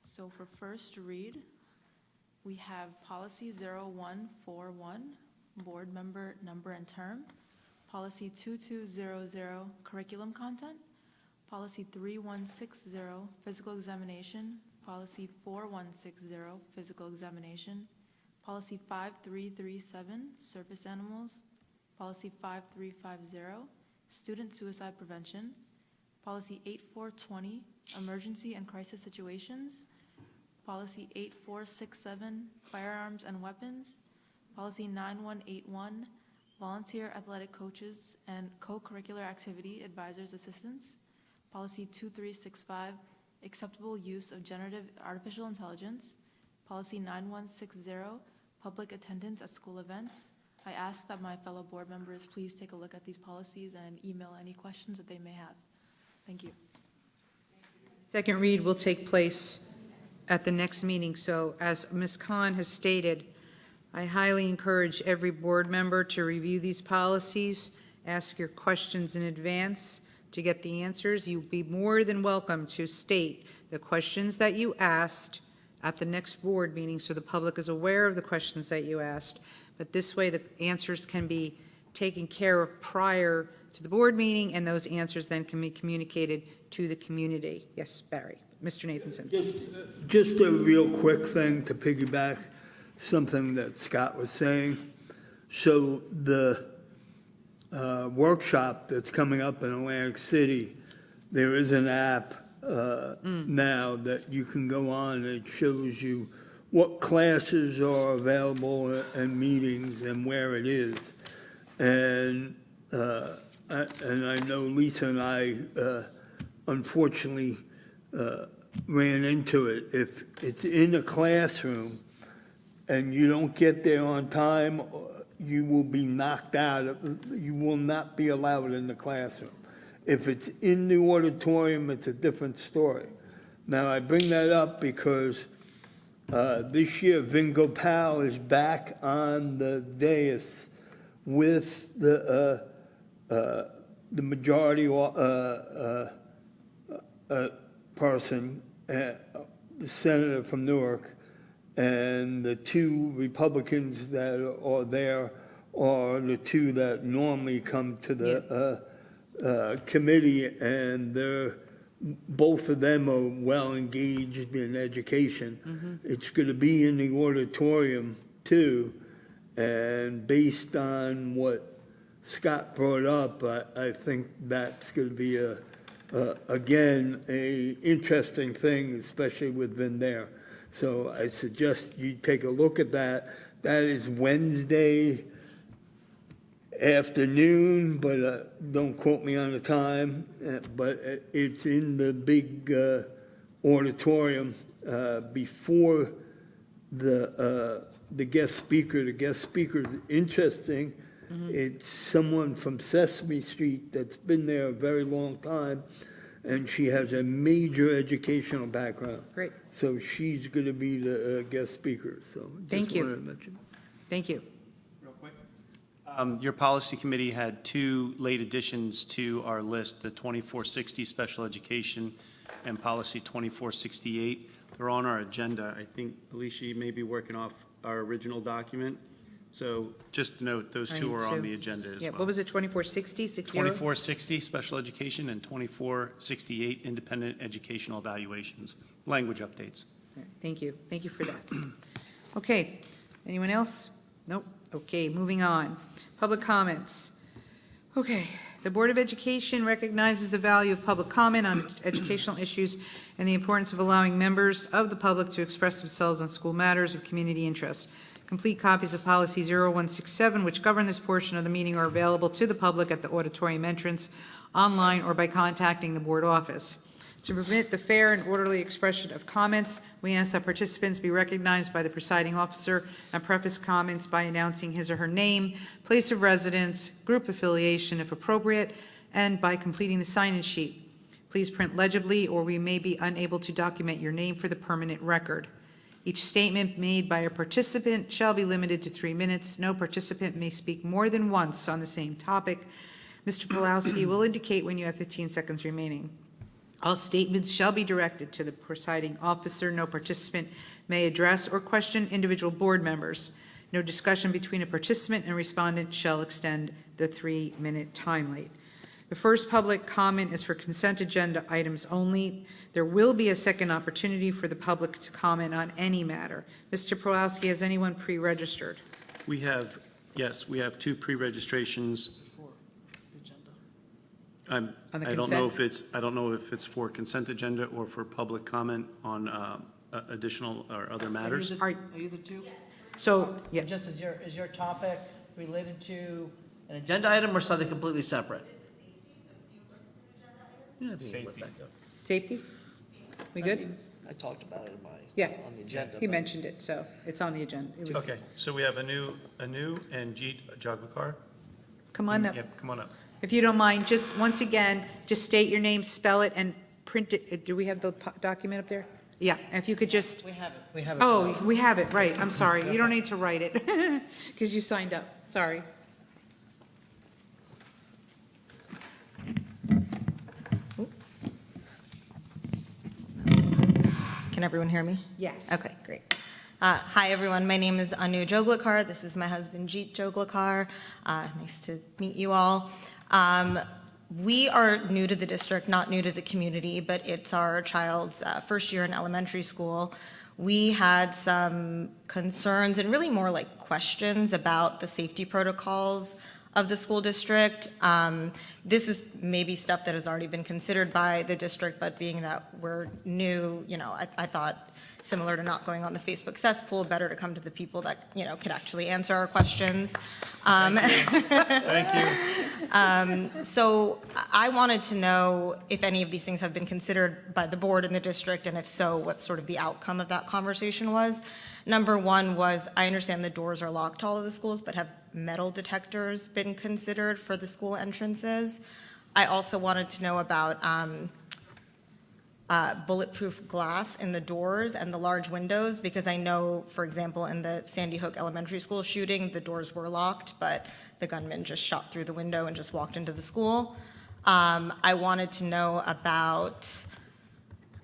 So for first read, we have policy 0141, board member number and term, policy 2200, curriculum content, Policy 3160, physical examination. Policy 4160, physical examination. Policy 5337, service animals. Policy 5350, student suicide prevention. Policy 8420, emergency and crisis situations. Policy 8467, firearms and weapons. Policy 9181, volunteer athletic coaches and co-curricular activity advisors assistants. Policy 2365, acceptable use of generative artificial intelligence. Policy 9160, public attendance at school events. I ask that my fellow board members please take a look at these policies and email any questions that they may have. Thank you. Second read will take place at the next meeting. So as Ms. Khan has stated, I highly encourage every board member to review these policies, ask your questions in advance to get the answers. You'll be more than welcome to state the questions that you asked at the next board meeting so the public is aware of the questions that you asked. But this way the answers can be taken care of prior to the board meeting, and those answers then can be communicated to the community. Yes, Barry. Mr. Nathanson. Just a real quick thing to piggyback something that Scott was saying. So the workshop that's coming up in Atlantic City, there is an app now that you can go on. It shows you what classes are available and meetings and where it is. And I know Lisa and I unfortunately ran into it. If it's in a classroom and you don't get there on time, you will be knocked out. You will not be allowed in the classroom. If it's in the auditorium, it's a different story. Now, I bring that up because this year, Vin Gopal is back on the dais with the majority person, the senator from Newark, and the two Republicans that are there are the two that normally come to the committee, and both of them are well engaged in education. Mm-hmm. It's going to be in the auditorium too, and based on what Scott brought up, I think that's going to be again a interesting thing, especially with Vin there. So I suggest you take a look at that. That is Wednesday afternoon, but don't quote me on the time. But it's in the big auditorium before the guest speaker. The guest speaker is interesting. Mm-hmm. It's someone from Sesame Street that's been there a very long time, and she has a major educational background. Great. So she's going to be the guest speaker. So Thank you. Wanted to mention. Thank you. Real quick. Your policy committee had two late additions to our list, the 2460 special education and policy 2468. They're on our agenda. I think, Alicia, you may be working off our original document. So just to note, those two are on the agenda as well. What was it, 2460? 2460 special education and 2468 independent educational evaluations, language updates. Thank you. Thank you for that. Okay. Anyone else? Nope. Okay, moving on. Public comments. Okay. The Board of Education recognizes the value of public comment on educational issues and the importance of allowing members of the public to express themselves on school matters of community interest. Complete copies of Policy 0167, which govern this portion of the meeting, are available to the public at the auditorium entrance, online, or by contacting the board office. To permit the fair and orderly expression of comments, we ask that participants be recognized by the presiding officer and preface comments by announcing his or her name, place of residence, group affiliation if appropriate, and by completing the sign-in sheet. Please print legibly, or we may be unable to document your name for the permanent record. Each statement made by a participant shall be limited to 3 minutes. No participant may speak more than once on the same topic. Mr. Pulowski will indicate when you have 15 seconds remaining. All statements shall be directed to the presiding officer. No participant may address or question individual board members. No discussion between a participant and respondent shall extend the 3-minute time limit. The first public comment is for consent agenda items only. There will be a second opportunity for the public to comment on any matter. Mr. Prolowski, has anyone pre-registered? We have, yes, we have 2 pre-registrations. On the I don't know consent? I don't know if it's for consent agenda or for public comment on additional or other matters. Are you the two? So, yeah, Just is your topic related to an agenda item or something completely separate? Yeah, I think we'll let that go. safety? We good? I talked about it in my, Yeah. on the agenda. He but- mentioned it, so it's on the agenda. It was- Okay, so we have Anu and Jeet Joglekar. Come on up. Yep, come on up. If you don't mind, just, once again, just state your name, spell it, and print it. Do we have the document up there? Yeah, if you could just, We have it, we have it. oh, we have it, right, I'm sorry. You don't need to write it, because you signed up, sorry. Oops. Can everyone hear me? Yes. Okay, great. Hi, everyone. My name is Anu Joglekar. This is my husband, Jeet Joglekar. Nice to meet you all. We are new to the district, not new to the community, but it's our child's first year in elementary school. We had some concerns and really more like questions about the safety protocols of the school district. This is maybe stuff that has already been considered by the district, but being that we're new, you know, I thought similar to not going on the Facebook cesspool, better to come to the people that, you know, could actually answer our questions. Thank you. So I wanted to know if any of these things have been considered by the board and the district, and if so, what sort of the outcome of that conversation was. Number one was, I understand the doors are locked to all of the schools, but have metal detectors been considered for the school entrances? I also wanted to know about bulletproof glass in the doors and the large windows, because I know, for example, in the Sandy Hook Elementary School shooting, the doors were locked, but the gunman just shot through the window and just walked into the school. I wanted to know about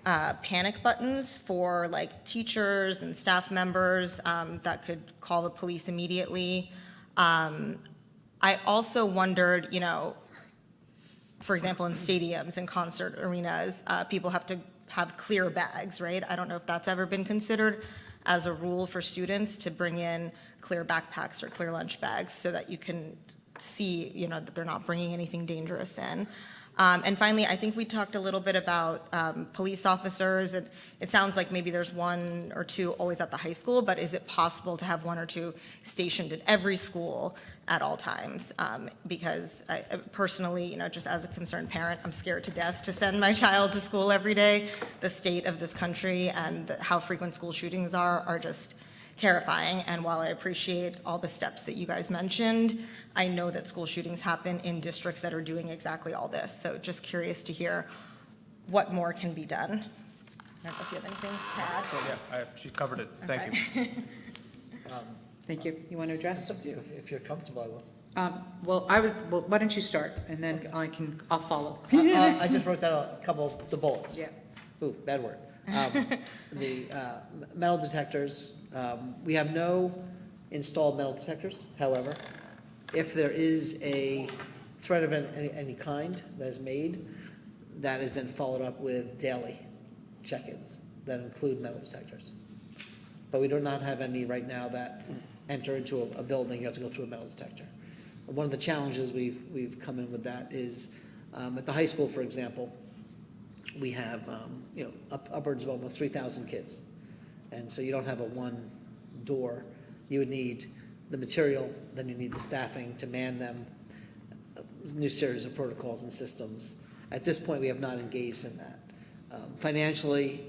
panic buttons for like teachers and staff members that could call the police immediately. I also wondered, you know, for example, in stadiums and concert arenas, people have to have clear bags, right? I don't know if that's ever been considered as a rule for students to bring in clear backpacks or clear lunch bags so that you can see, you know, that they're not bringing anything dangerous in. And finally, I think we talked a little bit about police officers. It sounds like maybe there's 1 or 2 always at the high school, but is it possible to have 1 or 2 stationed at every school at all times? Because I, personally, you know, just as a concerned parent, I'm scared to death to send my child to school every day. The state of this country and how frequent school shootings are just terrifying. And while I appreciate all the steps that you guys mentioned, I know that school shootings happen in districts that are doing exactly all this. So just curious to hear what more can be done. I don't know if you have anything to add. So, yeah, she covered it. Thank you. Thank you. You want to address? It's up to you, if you're comfortable, I will. Well, why don't you start, and then I'll follow. I just wrote down a couple of the bullets. Yeah. Ooh, bad word. The metal detectors, we have no installed metal detectors. However, if there is a threat of any kind that is made, that is then followed up with daily check-ins that include metal detectors. But we do not have any right now that enter into a building, you have to go through a metal detector. One of the challenges we've come in with that is, at the high school, for example, we have, you know, upwards of almost 3,000 kids. And so you don't have a one door. You would need the material, then you need the staffing to man them, a new series of protocols and systems. At this point, we have not engaged in that. Financially,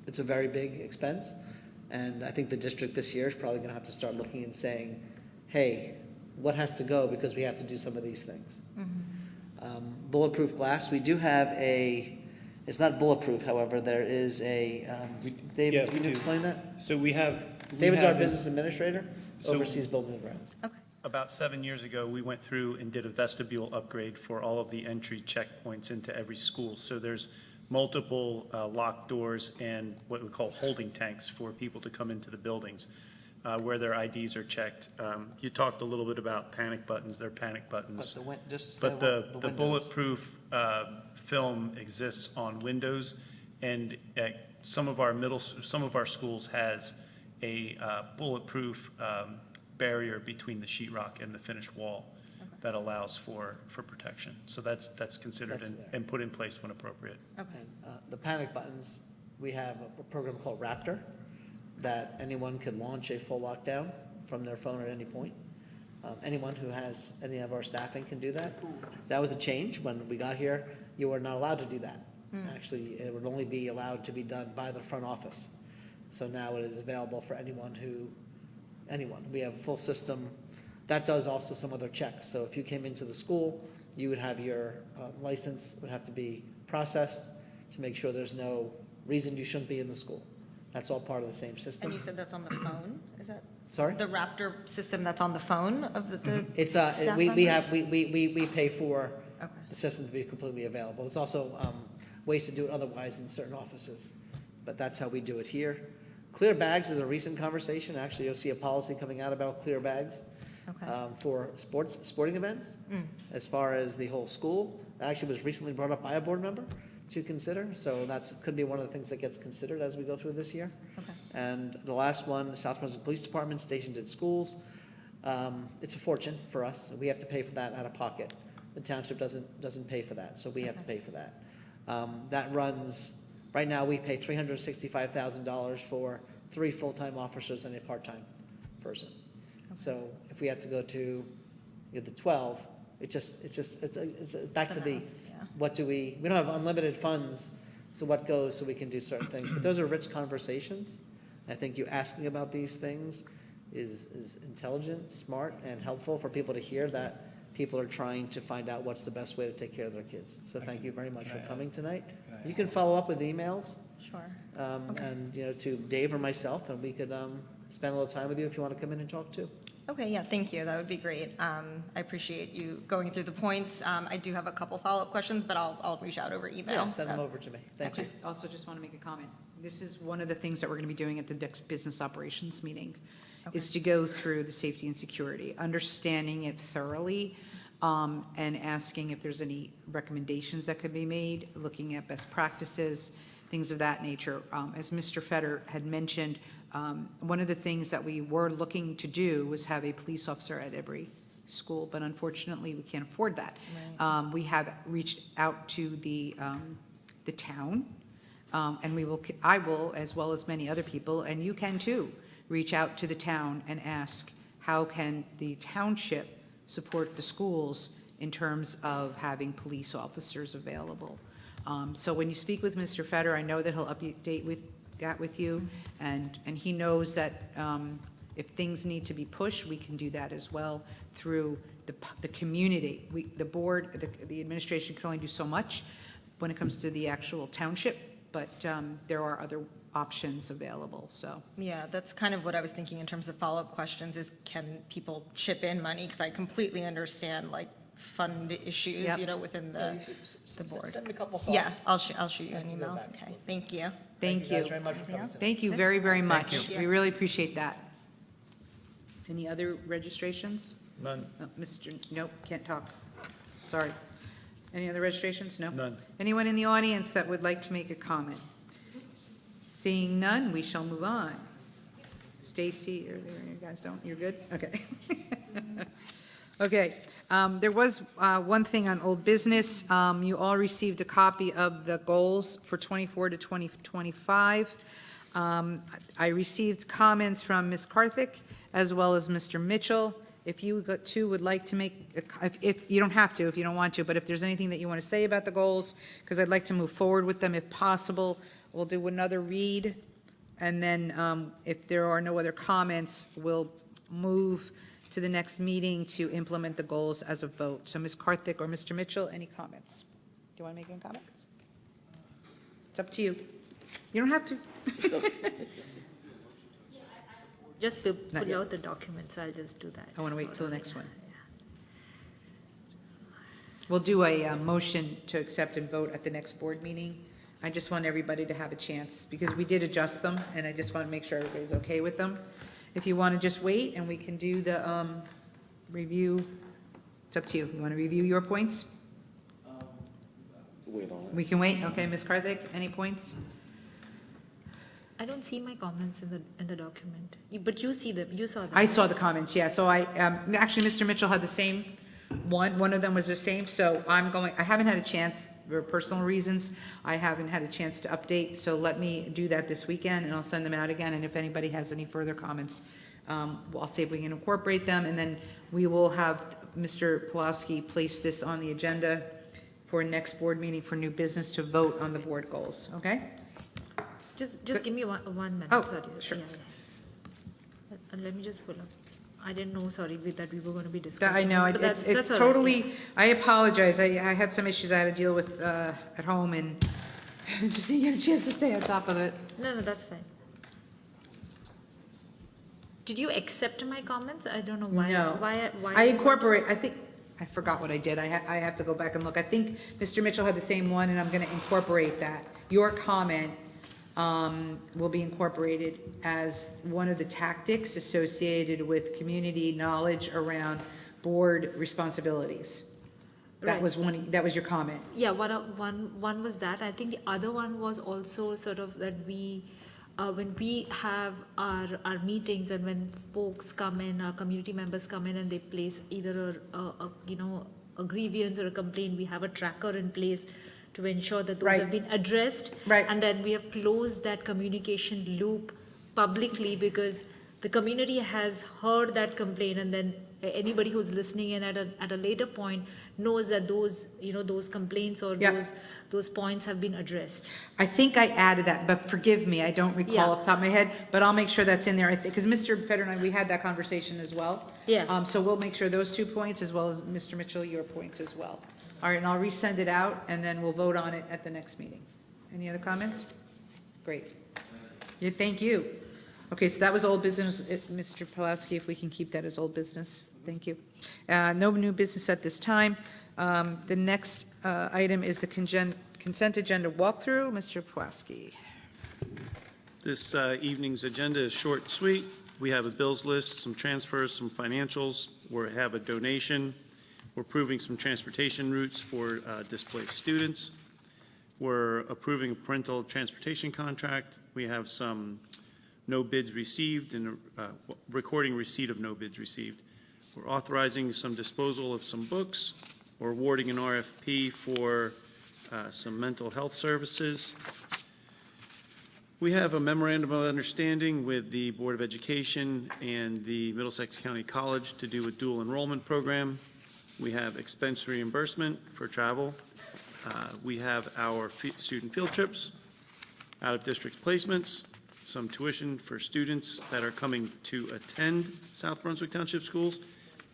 it's a very big expense. And I think the district this year is probably going to have to start looking and saying, hey, what has to go because we have to do some of these things. Bulletproof glass, we do have it's not bulletproof, however, there is David, can you explain that? So we have. David's our business administrator, So- oversees buildings and grounds. About 7 years ago, we went through and did a vestibule upgrade for all of the entry checkpoints into every school. So there's multiple locked doors and what we call holding tanks for people to come into the buildings. where their IDs are checked. You talked a little bit about panic buttons, they're panic But buttons. just But the windows. bulletproof film exists on windows, and some of our schools has a bulletproof barrier between the sheetrock and the finished wall that allows for protection. So that's considered That's there. and put in place when appropriate. And, the panic buttons, we have a program called Raptor, that anyone can launch a full lockdown from their phone at any point. Anyone who has any of our staffing can do that. That was a change. When we got here, you were not allowed to do that. Actually, it would only be allowed to be done by the front office. So now it is available for anyone. We have a full system. That does also some other checks. So if you came into the school, you would have your license would have to be processed to make sure there's no reason you shouldn't be in the school. That's all part of the same system. And you said that's on the phone? Is that Sorry? the Raptor system that's on the phone of the It's, staff we members? have, we pay for Okay. the system to be completely available. There's also ways to do it otherwise in certain offices, but that's how we do it here. Clear bags is a recent conversation. Actually, you'll see a policy coming out about clear bags Okay. for sporting events. As far as the whole school, that actually was recently brought up by a board member to consider, so could be one of the things that gets considered as we go through this year. Okay. And the last one, the South Brunswick Police Department stationed at schools. It's a fortune for us. We have to pay for that out of pocket. The township doesn't pay for that, so we have to pay for that. That runs, right now, we pay $365,000 for 3 full-time officers and a part-time person. So if we had to go to the 12, it's back to the, what do we don't have unlimited funds, so what goes so we can do certain things. But those are rich conversations. I think you asking about these things is intelligent, smart, and helpful for people to hear that people are trying to find out what's the best way to take care of their kids. So thank you very much for coming tonight. You can follow up with emails, Sure. and, to Dave or myself, and we could spend a little time with you if you want to come in and talk too. Okay, yeah, thank you. That would be great. I appreciate you going through the points. I do have a couple follow-up questions, but I'll reach out over email. Yeah, send them so- over to me. Thank you. I just want to make a comment. This is one of the things that we're going to be doing at the next business operations meeting, is to go through the safety and security, understanding it thoroughly, and asking if there's any recommendations that could be made, looking at best practices, things of that nature. As Mr. Fetter had mentioned, one of the things that we were looking to do was have a police officer at every school, but unfortunately, we can't afford that. We have reached out to the town, and I will, as well as many other people, and you can too, reach out to the town and ask, how can the township support the schools in terms of having police officers available? So when you speak with Mr. Fetter, I know that he'll update with you, and he knows that if things need to be pushed, we can do that as well through the community. The board, the administration can only do so much when it comes to the actual township, but there are other options available, so. Yeah, that's kind of what I was thinking in terms of follow-up questions is, can people chip in money? Because I completely understand, like, fund issues, Yep. Within the board. Send me a couple thoughts. Yeah, I'll shoot you I an can go email. back and Okay, forth. thank you. Thank guys you. very much for coming tonight. Thank you very, very much. you. We really appreciate that. Any other registrations? None. No, nope, can't talk. Sorry. Any other registrations? No? None. Anyone in the audience that would like to make a comment? Seeing none, we shall move on. Stacy, or you guys don't, you're good? Okay. Okay, there was one thing on old business. You all received a copy of the goals for 24 to 2025. I received comments from Ms. Karthik as well as Mr. Mitchell. If you two would like to make, if you don't have to, if you don't want to, but if there's anything that you want to say about the goals, because I'd like to move forward with them if possible, we'll do another read. And then if there are no other comments, we'll move to the next meeting to implement the goals as a vote. So Ms. Karthik or Mr. Mitchell, any comments? Do you want to make any comments? It's up to you. You don't have to. Just Not pull yet. out the documents, I'll just do that. I want to wait till the next one. We'll do a motion to accept and vote at the next board meeting. I just want everybody to have a chance, because we did adjust them, and I just want to make sure everybody's okay with them. if you want to just wait and we can do the review, it's up to you. You want to review your points? Wait on it. We can wait. Okay, Ms. Karthik, any points? I don't see my comments in the document. But you see them, you saw them. I saw the comments, yeah. So I, actually, Mr. Mitchell had the same one. One of them was the same. So I haven't had a chance, for personal reasons, I haven't had a chance to update. So let me do that this weekend and I'll send them out again. And if anybody has any further comments, I'll see if we can incorporate them. And then we will have Mr. Pulaski place this on the agenda for next board meeting for new business to vote on the board goals, okay? Just give me one minute. Oh, Sorry. sure. Let me just pull up. I didn't know, sorry, that we were going to be discussing. I know, this, but it's that's all right, totally, yeah. I apologize, I had some issues I had to deal with at home and just didn't get a chance to stay on top of it. No, that's fine. Did you accept my comments? I don't know why. No. Why I incorporate, I think, I forgot what I did, I have to go back and look. I think Mr. Mitchell had the same one, and I'm gonna incorporate that. Your comment will be incorporated as one of the tactics associated with community knowledge around board responsibilities. That Right. was that was your comment. Yeah, one was that. I think the other one was also sort of that we, when we have our meetings and when folks come in, our community members come in and they place either a grievance or a complaint, we have a tracker in place to ensure that those Right. have been addressed. Right. And then we have closed that communication loop publicly because the community has heard that complaint, and then anybody who's listening in at a later point knows that those complaints or Yeah. those points have been addressed. I think I added that, but forgive me, I don't recall Yeah. off the top of my head, but I'll make sure that's in there, because Mr. Feder and I, we had that conversation as well. Yeah. So we'll make sure those 2 points, as well as Mr. Mitchell, your points as well. All right, and I'll resend it out, and then we'll vote on it at the next meeting. Any other comments? Great. Yeah, thank you. Okay, so that was old business. Mr. Pulaski, if we can keep that as old business, thank you. No new business at this time. The next item is the consent agenda walkthrough. Mr. Pulaski. This evening's agenda is short and sweet. We have a bills list, some transfers, some financials. We have a donation. We're approving some transportation routes for displaced students. We're approving a parental transportation contract. We have some no bids received and recording receipt of no bids received. We're authorizing some disposal of some books. We're awarding an RFP for some mental health services. We have a memorandum of understanding with the Board of Education and the Middlesex County College to do a dual enrollment program. We have expense reimbursement for travel. We have our student field trips, out-of-district placements, some tuition for students that are coming to attend South Brunswick Township Schools,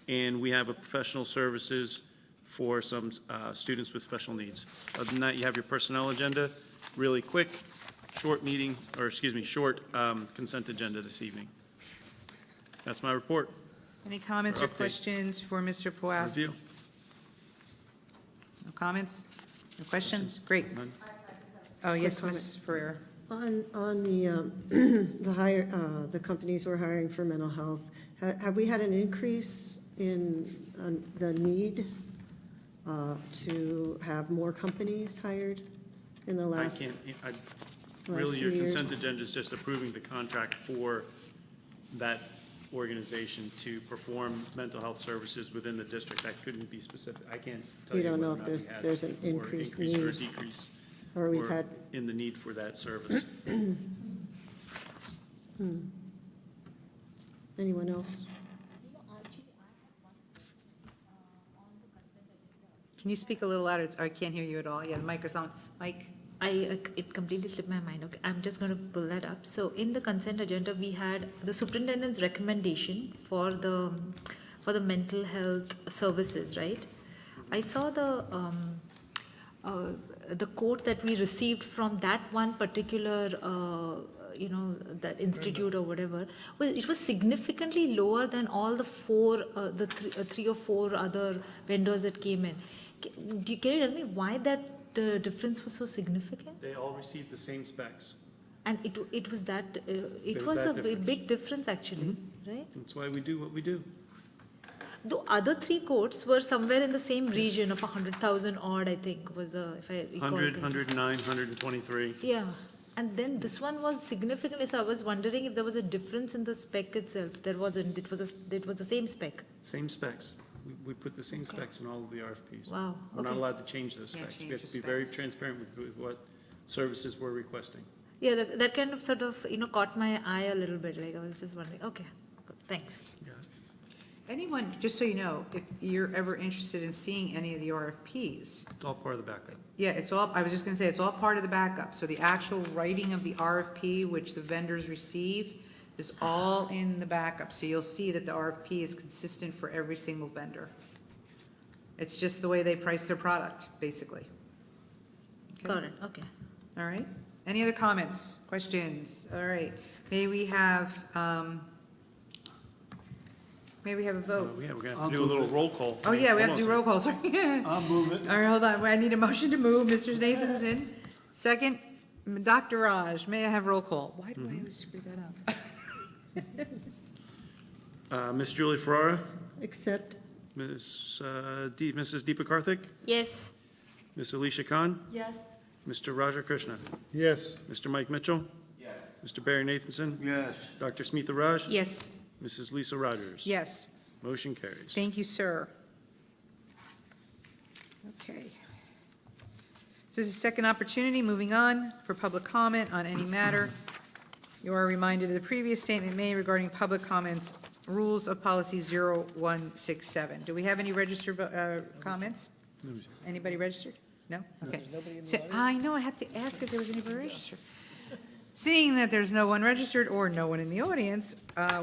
and we have a professional services for some students with special needs. Other than that, you have your personnel agenda, really quick, short meeting, or excuse me, short consent agenda this evening. That's my report. Any comments or Update. questions for Mr. Pulaski? Review. No comments? No questions? Great. None? Oh, yes, Ms. Ferrer. On the, the companies we're hiring for mental health, have we had an increase in the need to have more companies hired in the I last? can't, really, few your consent years? agenda is just approving the contract for that organization to perform mental health services within the district. I couldn't be specific. I can't tell We you don't whether know or if not we there's- had there's an more increased increase or a need. decrease, Or we've had, in the need for that service. anyone else? Can you speak a little louder? I can't hear you at all. Yeah, the mic is on. Mike? It completely slipped my mind. Okay, I'm just going to pull that up. So in the consent agenda, we had the superintendent's recommendation for the mental health services, right? I saw the quote that we received from that one particular, that institute or whatever. Well, it was significantly lower than all the three or four other vendors that came in. Can you tell me why that the difference was so significant? They all received the same specs. And it was that, it was was that a difference. big difference actually, right? That's why we do what we do. The other three courts were somewhere in the same region of 100,000 odd, I think, was the, if I recall. 100, correctly. 109, 123. Yeah, and then this one was significantly, so I was wondering if there was a difference in the spec itself. There wasn't, it was the same spec. Same specs. We put the same specs in all of the RFPs. Wow, We're not okay. allowed to change those Can't specs. We change have to the be very specs. transparent with what services we're requesting. Yeah, that kind of sort of, caught my eye a little bit, like I was just wondering, okay, good, thanks. Yeah. Anyone, just so you know, if you're ever interested in seeing any of the RFPs, It's all part of the backup. yeah, it's all, I was just gonna say, it's all part of the backup. So the actual writing of the RFP, which the vendors receive, is all in the backup. So you'll see that the RFP is consistent for every single vendor. It's just the way they price their product, basically. Okay. Got it, okay. All right. Any other comments, questions? All right. May we have a vote? Yeah, we're gonna have to do a little roll call. Oh, yeah, we have to do Hold on a roll call, sorry. I'll move it. All right, hold on. I need a motion to move. Mr. Nathanson. Second, Dr. Raj. May I have roll call? Why do I always screw that up? Ms. Julie Ferrara, Except, Mrs. Deepa Karthik, Yes. Ms. Alicia Khan, Yes. Mr. Raja Krishna, Yes. Mr. Mike Mitchell. Yes. Mr. Barry Nathanson, Yes. Dr. Smita Raj. Yes. Mrs. Lisa Rogers. Yes. Motion carries. Thank you, sir. Okay. This is a second opportunity, moving on, for public comment on any matter. You are reminded of the previous statement made regarding public comments, rules of policy 0167. Do we have any registered comments? Anybody registered? No? Okay. I know, I have to ask if there was anybody registered. Seeing that there's no one registered or no one in the audience,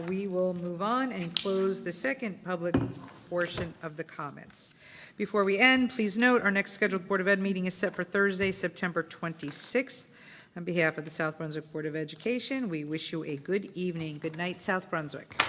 we will move on and close the second public portion of the comments. Before we end, please note, our next scheduled Board of Ed meeting is set for Thursday, September 26th. On behalf of the South Brunswick Board of Education, we wish you a good evening. Good night, South Brunswick.